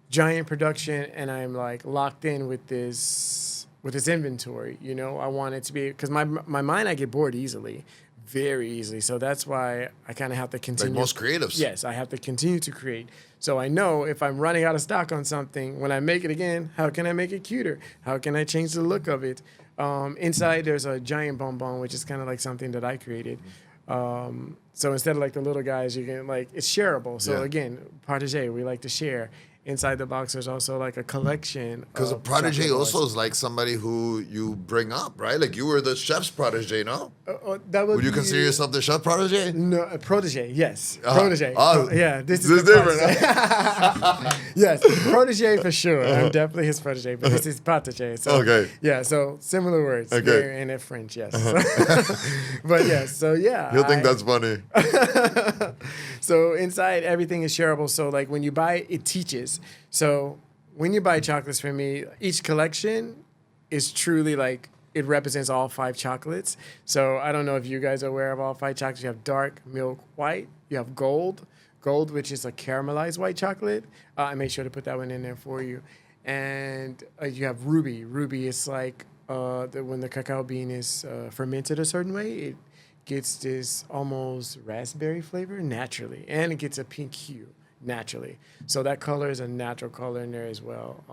giant production and I'm like locked in with this inventory. I want it to be, because my mind, I get bored easily, very easily. So that's why I kind of have to continue. Like most creatives. Yes, I have to continue to create. So I know if I'm running out of stock on something, when I make it again, how can I make it cuter? How can I change the look of it? Inside, there's a giant bonbon, which is kind of like something that I created. So instead of like the little guys, you can it's shareable. So again, Partagé, we like to share. inside the box, there's also like a collection. Because a protege also is like somebody who you bring up, right? Like you were the chef's protege, no? Would you consider yourself the chef protege? No, a protege, yes. Protege. Yeah, this is different. Yes, protege for sure. I'm definitely his protege, but this is protege. So, okay. Yeah, so similar words. Okay. In French, yes. But yes, so yeah. You'll think that's funny. So inside, everything is shareable. So like when you buy, it teaches. So when you buy chocolates from me, each collection is truly like, it represents all 5 chocolates. So I don't know if you guys are aware of all 5 chocolates. You have dark, milk, white. You have gold, which is a caramelized white chocolate. I made sure to put that one in there for you. And you have ruby. Ruby is like when the cacao bean is fermented a certain way, it gets this almost raspberry flavor naturally, and it gets a pink hue naturally. So that color is a natural color in there as well.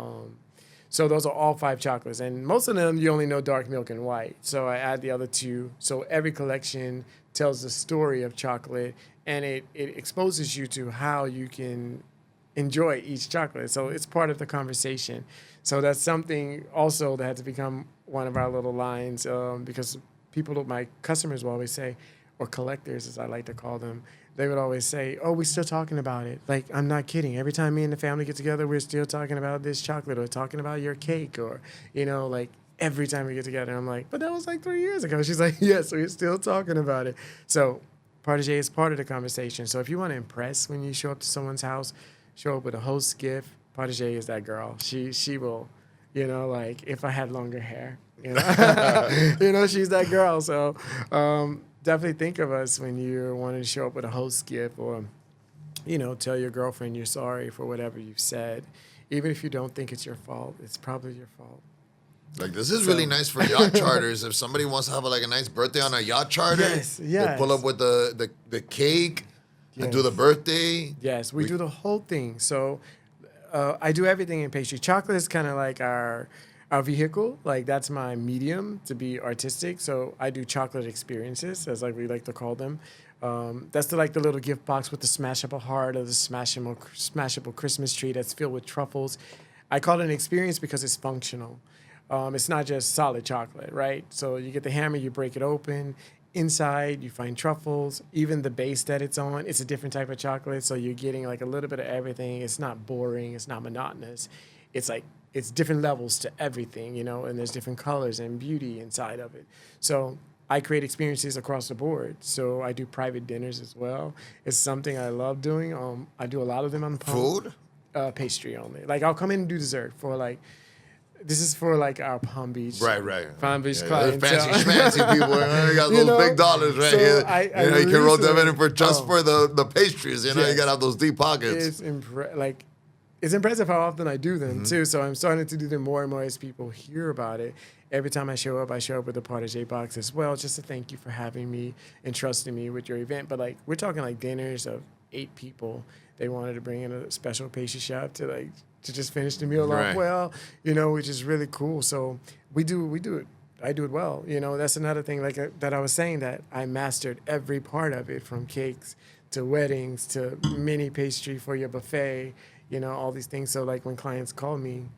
So those are all 5 chocolates, and most of them you only know dark milk and white. So I add the other 2. So every collection tells the story of chocolate, and it exposes you to how you can enjoy each chocolate. So it's part of the conversation. So that's something also that had to become one of our little lines, because my customers will always say, or collectors as I like to call them, they would always say, oh, we're still talking about it. Like, I'm not kidding. Every time me and the family get together, we're still talking about this chocolate or talking about your cake or, like every time we get together, I'm like, but that was like 3 years ago. She's like, yes, we're still talking about it. So protege is part of the conversation. So if you want to impress when you show up to someone's house, show up with a host gift, protege is that girl. She will, like if I had longer hair, she's that girl. So definitely think of us when you're wanting to show up with a host gift or, tell your girlfriend you're sorry for whatever you've said. Even if you don't think it's your fault, it's probably your fault. Like, this is really nice for yacht charters. If somebody wants to have a nice birthday on a yacht charter, they pull up with the cake and do the birthday. Yes, we do the whole thing. So I do everything in pastry. Chocolate is kind of like our vehicle. Like, that's my medium to be artistic. So I do chocolate experiences, as we like to call them. That's the little gift box with the smashable heart or the smashable Christmas tree that's filled with truffles. I call it an experience because it's functional. It's not just solid chocolate, right? So you get the hammer, you break it open. Inside, you find truffles. Even the base that it's on, it's a different type of chocolate. So you're getting a little bit of everything. It's not boring. It's not monotonous. It's different levels to everything, and there's different colors and beauty inside of it. So I create experiences across the board. So I do private dinners as well. It's something I love doing. I do a lot of them on Food? Pastry only. I'll come in and do dessert for this is for our Palm Beach. Right. Palm Beach clients. Fancy schmancy people. You got those big dollars right here. You can roll them in for the pastries. You got to have those deep pockets. It's impressive how often I do them too. So I'm starting to do them more and more as people hear about it. Every time I show up with a protege box as well, just to thank you for having me and trusting me with your event. But we're talking dinners of 8 people. They wanted to bring in a special pastry chef to just finish the meal off well, which is really cool. So we do it. I do it well. That's another thing that I was saying, that I mastered every part of it, from cakes to weddings to mini pastry for your buffet, all these things. So when clients call me,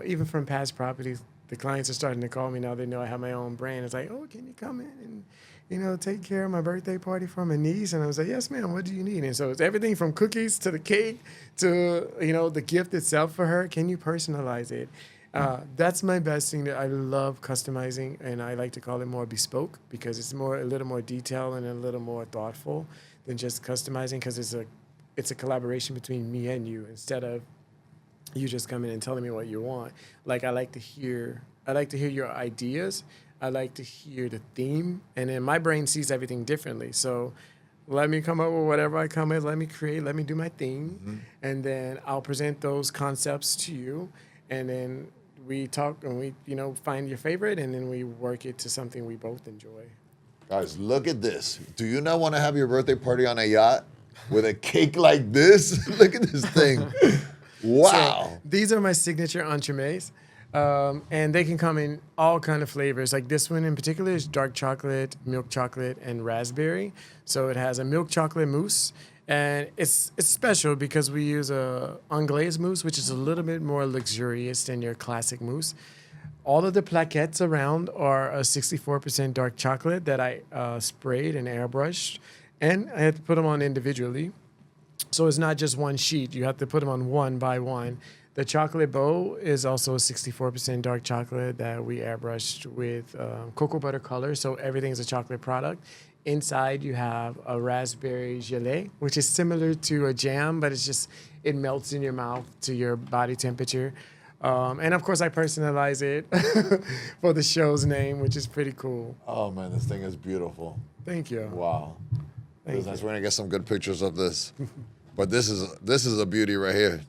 even from past properties, the clients are starting to call me now. They know I have my own brand. It's oh, can you come in and, take care of my birthday party for my niece? And I was like, yes, ma'am, what do you need? And so it's everything from cookies to the cake to, the gift itself for her. Can you personalize it? That's my best thing. That I love customizing, and I like to call it more bespoke, because it's a little more detailed and a little more thoughtful than just customizing, because it's a collaboration between me and you, instead of you just coming and telling me what you want. I like to hear your ideas. I like to hear the theme, and then my brain sees everything differently. So let me come up with whatever I come with. Let me create. Let me do my thing, and then I'll present those concepts to you, and then we talk and we find your favorite, and then we work it to something we both enjoy. Guys, look at this. Do you not want to have your birthday party on a yacht with a cake like this? Look at this thing. Wow. So these are my signature entremets. And they can come in all kind of flavors. Like this one in particular is dark chocolate, milk chocolate, and raspberry. So it has a milk chocolate mousse. And it's special because we use a unglazed mousse, which is a little bit more luxurious than your classic mousse. All of the plaquettes around are a 64% dark chocolate that I sprayed and airbrushed. And I had to put them on individually. So it's not just one sheet. You have to put them on one by one. The chocolate bow is also a 64% dark chocolate that we airbrushed with cocoa butter color. So everything's a chocolate product. Inside, you have a raspberry gelée, which is similar to a jam, but it melts in your mouth to your body temperature. And of course, I personalize it for the show's name, which is pretty cool. Oh man, this thing is beautiful. Thank you. Wow. Thank you. We're gonna get some good pictures of this. But this is a beauty right here.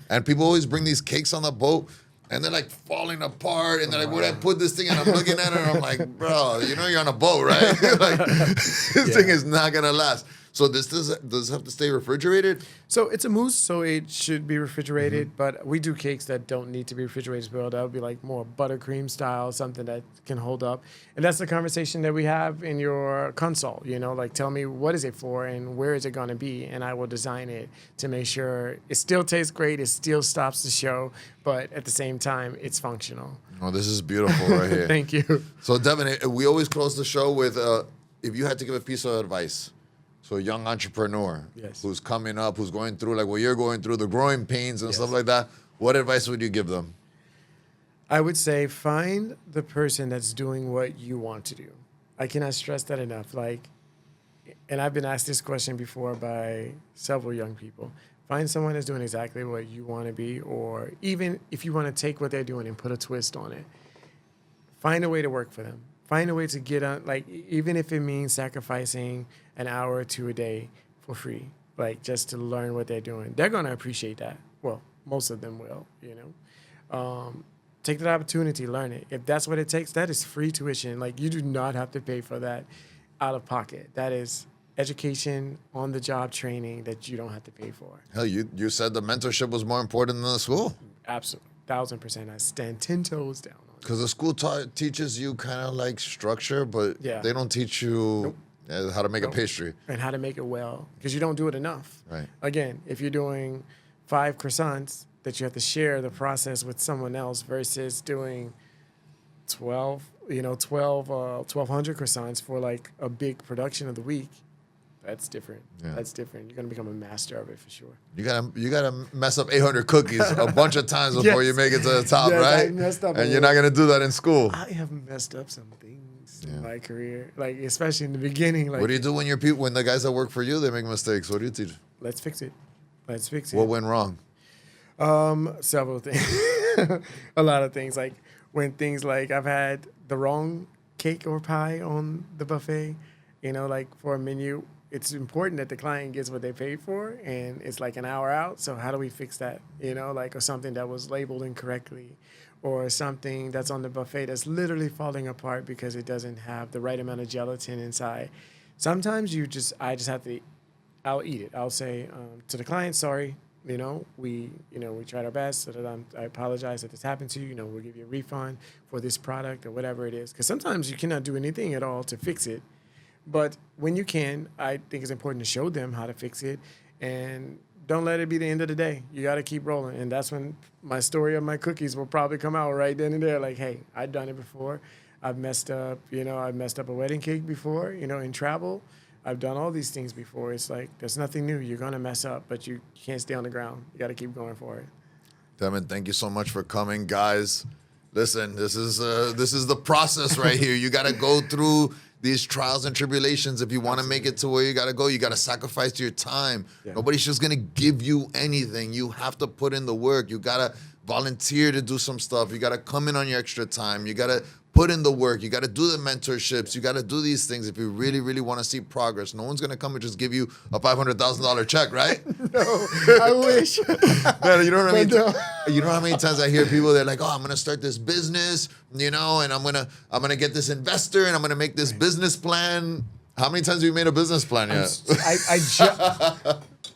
And people always bring these cakes on the boat, and they're like falling apart, and they're like, where'd I put this thing? And I'm looking at it, and I'm like, bro, you know you're on a boat, right? Like, this thing is not gonna last. So does it have to stay refrigerated? So it's a mousse, so it should be refrigerated, but we do cakes that don't need to be refrigerated as well. That would be like more buttercream style, something that can hold up. And that's the conversation that we have in your consult, like tell me what is it for and where is it going to be, and I will design it to make sure it still tastes great, it still stops the show, but at the same time, it's functional. Oh, this is beautiful right here. Thank you. So Devin, we always close the show with, if you had to give a piece of advice, so a young entrepreneur who's coming up, who's going through like what you're going through, the growing pains and stuff like that, what advice would you give them? I would say find the person that's doing what you want to do. I cannot stress that enough. And I've been asked this question before by several young people. Find someone that's doing exactly what you want to be, or even if you want to take what they're doing and put a twist on it, find a way to work for them. Find a way to get on, even if it means sacrificing an hour or two a day for free, just to learn what they're doing. They're going to appreciate that. Well, most of them will, Take that opportunity, learn it. If that's what it takes, that is free tuition. You do not have to pay for that out of pocket. That is education, on-the-job training that you don't have to pay for. Hell, you said the mentorship was more important than the school. Absolutely. 1,000%. I stand 10 toes down. Because the school teaches you kind of like structure, but they don't teach you how to make a pastry. And how to make it well, because you don't do it enough. Right. Again, if you're doing 5 croissants that you have to share the process with someone else versus doing 1,200 croissants for a big production of the week, that's different. Yeah. That's different. You're gonna become a master of it for sure. You gotta mess up 800 cookies a bunch of times before you make it to the top, right? I messed up. And you're not gonna do that in school. I have messed up some things in my career, especially in the beginning. What do you do when the guys that work for you they make mistakes? What do you teach? Let's fix it. What went wrong? Several things. A lot of things. When things I've had the wrong cake or pie on the buffet, for a menu. It's important that the client gets what they paid for, and it's an hour out. So how do we fix that? Or something that was labeled incorrectly, or something that's on the buffet that's literally falling apart because it doesn't have the right amount of gelatin inside. Sometimes I just have to, I'll eat it. I'll say to the client, sorry, we tried our best. So that I apologize that this happened to you. We'll give you a refund for this product or whatever it is. Because sometimes you cannot do anything at all to fix it. But when you can, I think it's important to show them how to fix it, and don't let it be the end of the day. You got to keep rolling, and that's when my story of my cookies will probably come out right then and there. Hey, I've done it before. I've messed up, I've messed up a wedding cake before, in travel. I've done all these things before. It's there's nothing new. You're going to mess up, but you can't stay on the ground. You got to keep going for it. Devin, thank you so much for coming, guys. Listen, this is the process right here. You got to go through these trials and tribulations. If you want to make it to where you got to go, you got to sacrifice your time. Yeah. Nobody's just going to give you anything. You have to put in the work. You got to volunteer to do some stuff. You got to come in on your extra time. You got to put in the work. You got to do the mentorships. You got to do these things if you really, really want to see progress. No one's going to come and just give you a $500,000 check, right? No, I wish. Man, you know what I mean? You know how many times I hear people, they're like, oh, I'm going to start this business, and I'm going to get this investor, and I'm going to make this business plan. How many times have you made a business plan yet?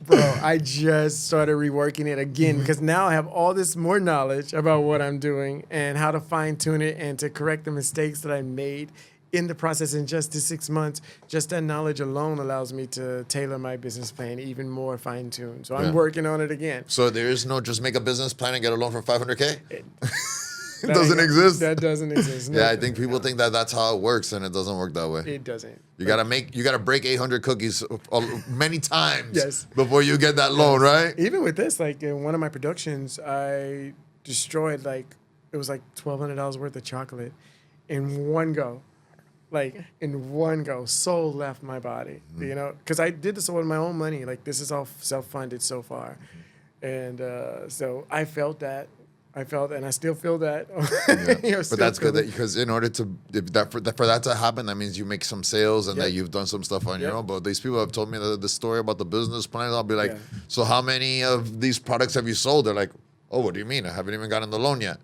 Bro, I just started reworking it again because now I have all this more knowledge about what I'm doing and how to fine tune it and to correct the mistakes that I made in the process in just the 6 months. Just that knowledge alone allows me to tailor my business plan even more fine tuned. So I'm working on it again. So there is no just make a business plan and get a loan for $500K? It doesn't exist? That doesn't exist. No. Yeah, I think people think that that's how it works, and it doesn't work that way. It doesn't. You gotta break 800 cookies many times Yes. before you get that loan, right? Even with this, like in one of my productions, I destroyed it was like $1,200 worth of chocolate in one go. Like in one go, soul left my body, you know, because I did this with my own money. Like this is all self-funded so far. And so I felt that. And I still feel that. Yeah. But that's good because in order to for that to happen, that means you make some sales and that you've done some stuff on your own. But these people have told me the story about the business plan. I'll be like, so how many of these products have you sold? They're like, oh, what do you mean? I haven't even gotten the loan yet.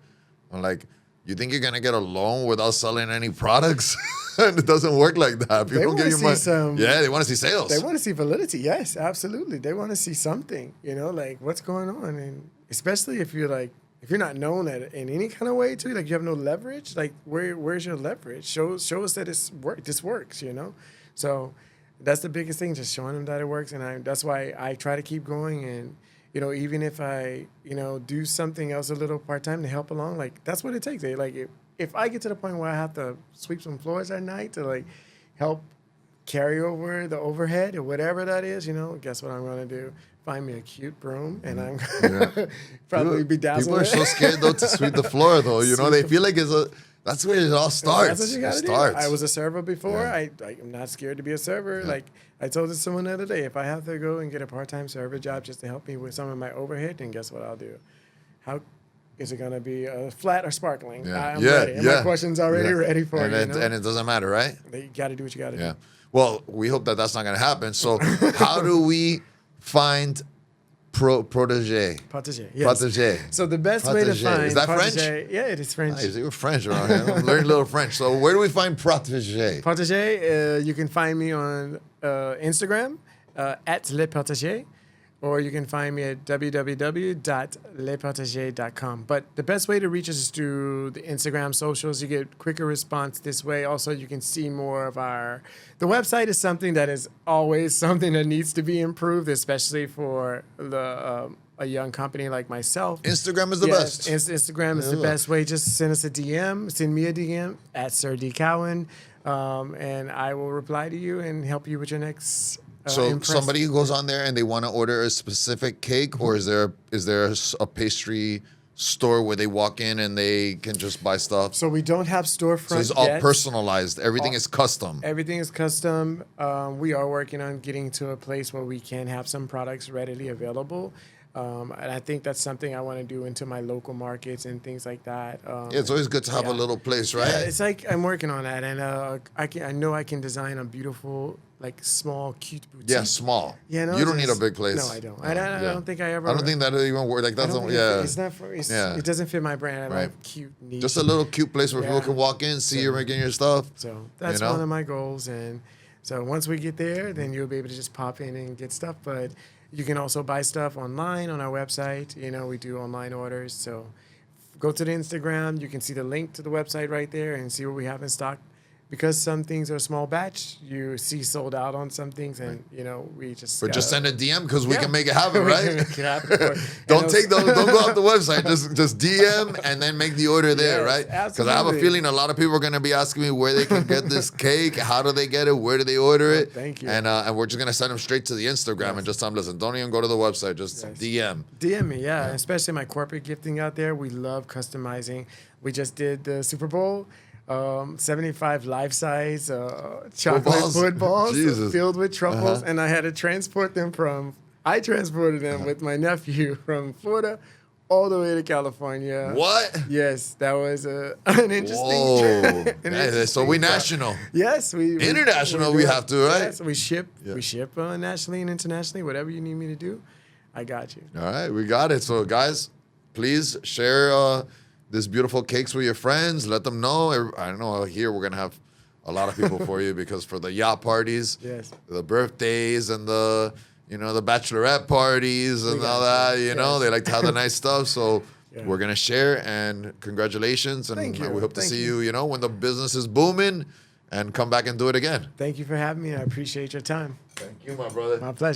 I'm like, you think you're gonna get a loan without selling any products? And it doesn't work like that. People don't give you money. Yeah, they want to see sales. They want to see validity. Yes, absolutely. They want to see something. You know, like what's going on, and especially if you're not known in any kind of way too, like you have no leverage, like where's your leverage? Show us that this works, you know? So that's the biggest thing, just showing them that it works. And that's why I try to keep going. And, you know, even if I, you know, do something else a little part-time to help along, like that's what it takes. Like if I get to the point where I have to sweep some floors at night to like help carry over the overhead or whatever that is, you know, guess what I'm going to do? Find me a cute broom, and I'm probably bedazzled. People are so scared though to sweep the floor though. You know, they feel like that's where it all starts. That's what you got to do. I was a server before. Yeah. I'm not scared to be a server. Yeah. Like I told this someone the other day, if I have to go and get a part-time server job just to help me with some of my overhead, then guess what I'll do? How is it going to be flat or sparkling? Yeah. I'm ready. And my question's already ready for and you. And it doesn't matter, right? You got to do what you got to do. Well, we hope that that's not going to happen. So how do we find protege? Protege, yes. Protege. So the best way to find is that protege, French? Yeah, it is French. Nice. You're French around here. I'm learning a little French. So where do we find protege? Protege, you can find me on Instagram at Le Protege, or you can find me at www.leprotege.com. But the best way to reach us is through the Instagram socials. You get quicker response this way. Also, you can see more of the website is something that is always something that needs to be improved, especially for a young company like myself. Instagram is the best. Instagram is the best way. Just send us a DM. Send me a DM at Sir D. Cowan, and I will reply to you and help you with your next. So somebody who goes on there and they want to order a specific cake, or is there a pastry store where they walk in and they can just buy stuff? So we don't have storefront. So it's all personalized. Everything is custom. Everything is custom. We are working on getting to a place where we can have some products readily available. And I think that's something I want to do into my local markets and things like that. It's always good to have a little place, right? Yeah, it's like I'm working on that, and I know I can design a beautiful, like small, cute boutique. Yeah, small. Yeah, no, you don't need a big place. No, I don't. I don't think I ever. I don't think that even works. Like that's it's not for. It doesn't fit my brand. I like cute, neat. Just a little cute place where people can walk in, see you making your stuff. So that's one of my goals, and so once we get there, then you'll be able to just pop in and get stuff, but. You can also buy stuff online on our website. You know, we do online orders. So go to the Instagram. You can see the link to the website right there and see what we have in stock. Because some things are small batch, you see sold out on some things, and you know we just. But just send a DM because we can make it happen, right? Don't go off the website. Just DM and then make the order there, right? Because I have a feeling a lot of people are going to be asking me where they can get this cake, how do they get it, where do they order it? Thank you. And we're just going to send them straight to the Instagram and just tell them, listen, don't even go to the website, just DM. DM me, especially my corporate gifting out there. We love customizing. We just did the Super Bowl. 75 life-size chocolate footballs filled with truffles, and I had to transport them I transported them with my nephew from Florida all the way to California. What? Yes, that was an interesting trip. So we national. Yes, we international. We have to, right? Yes, we ship nationally and internationally. Whatever you need me to do, I got you. All right, we got it. So guys, please share this beautiful cakes with your friends. Let them know. I know here we're gonna have a lot of people for you because for the yacht parties, the birthdays, and the you know, the bachelorette parties and all that. You know, they like to have the nice stuff. So we're gonna share, and congratulations, and we hope to see you. You know, when the business is booming, and come back and do it again. Thank you for having me. I appreciate your time. Thank you, my brother. My pleasure.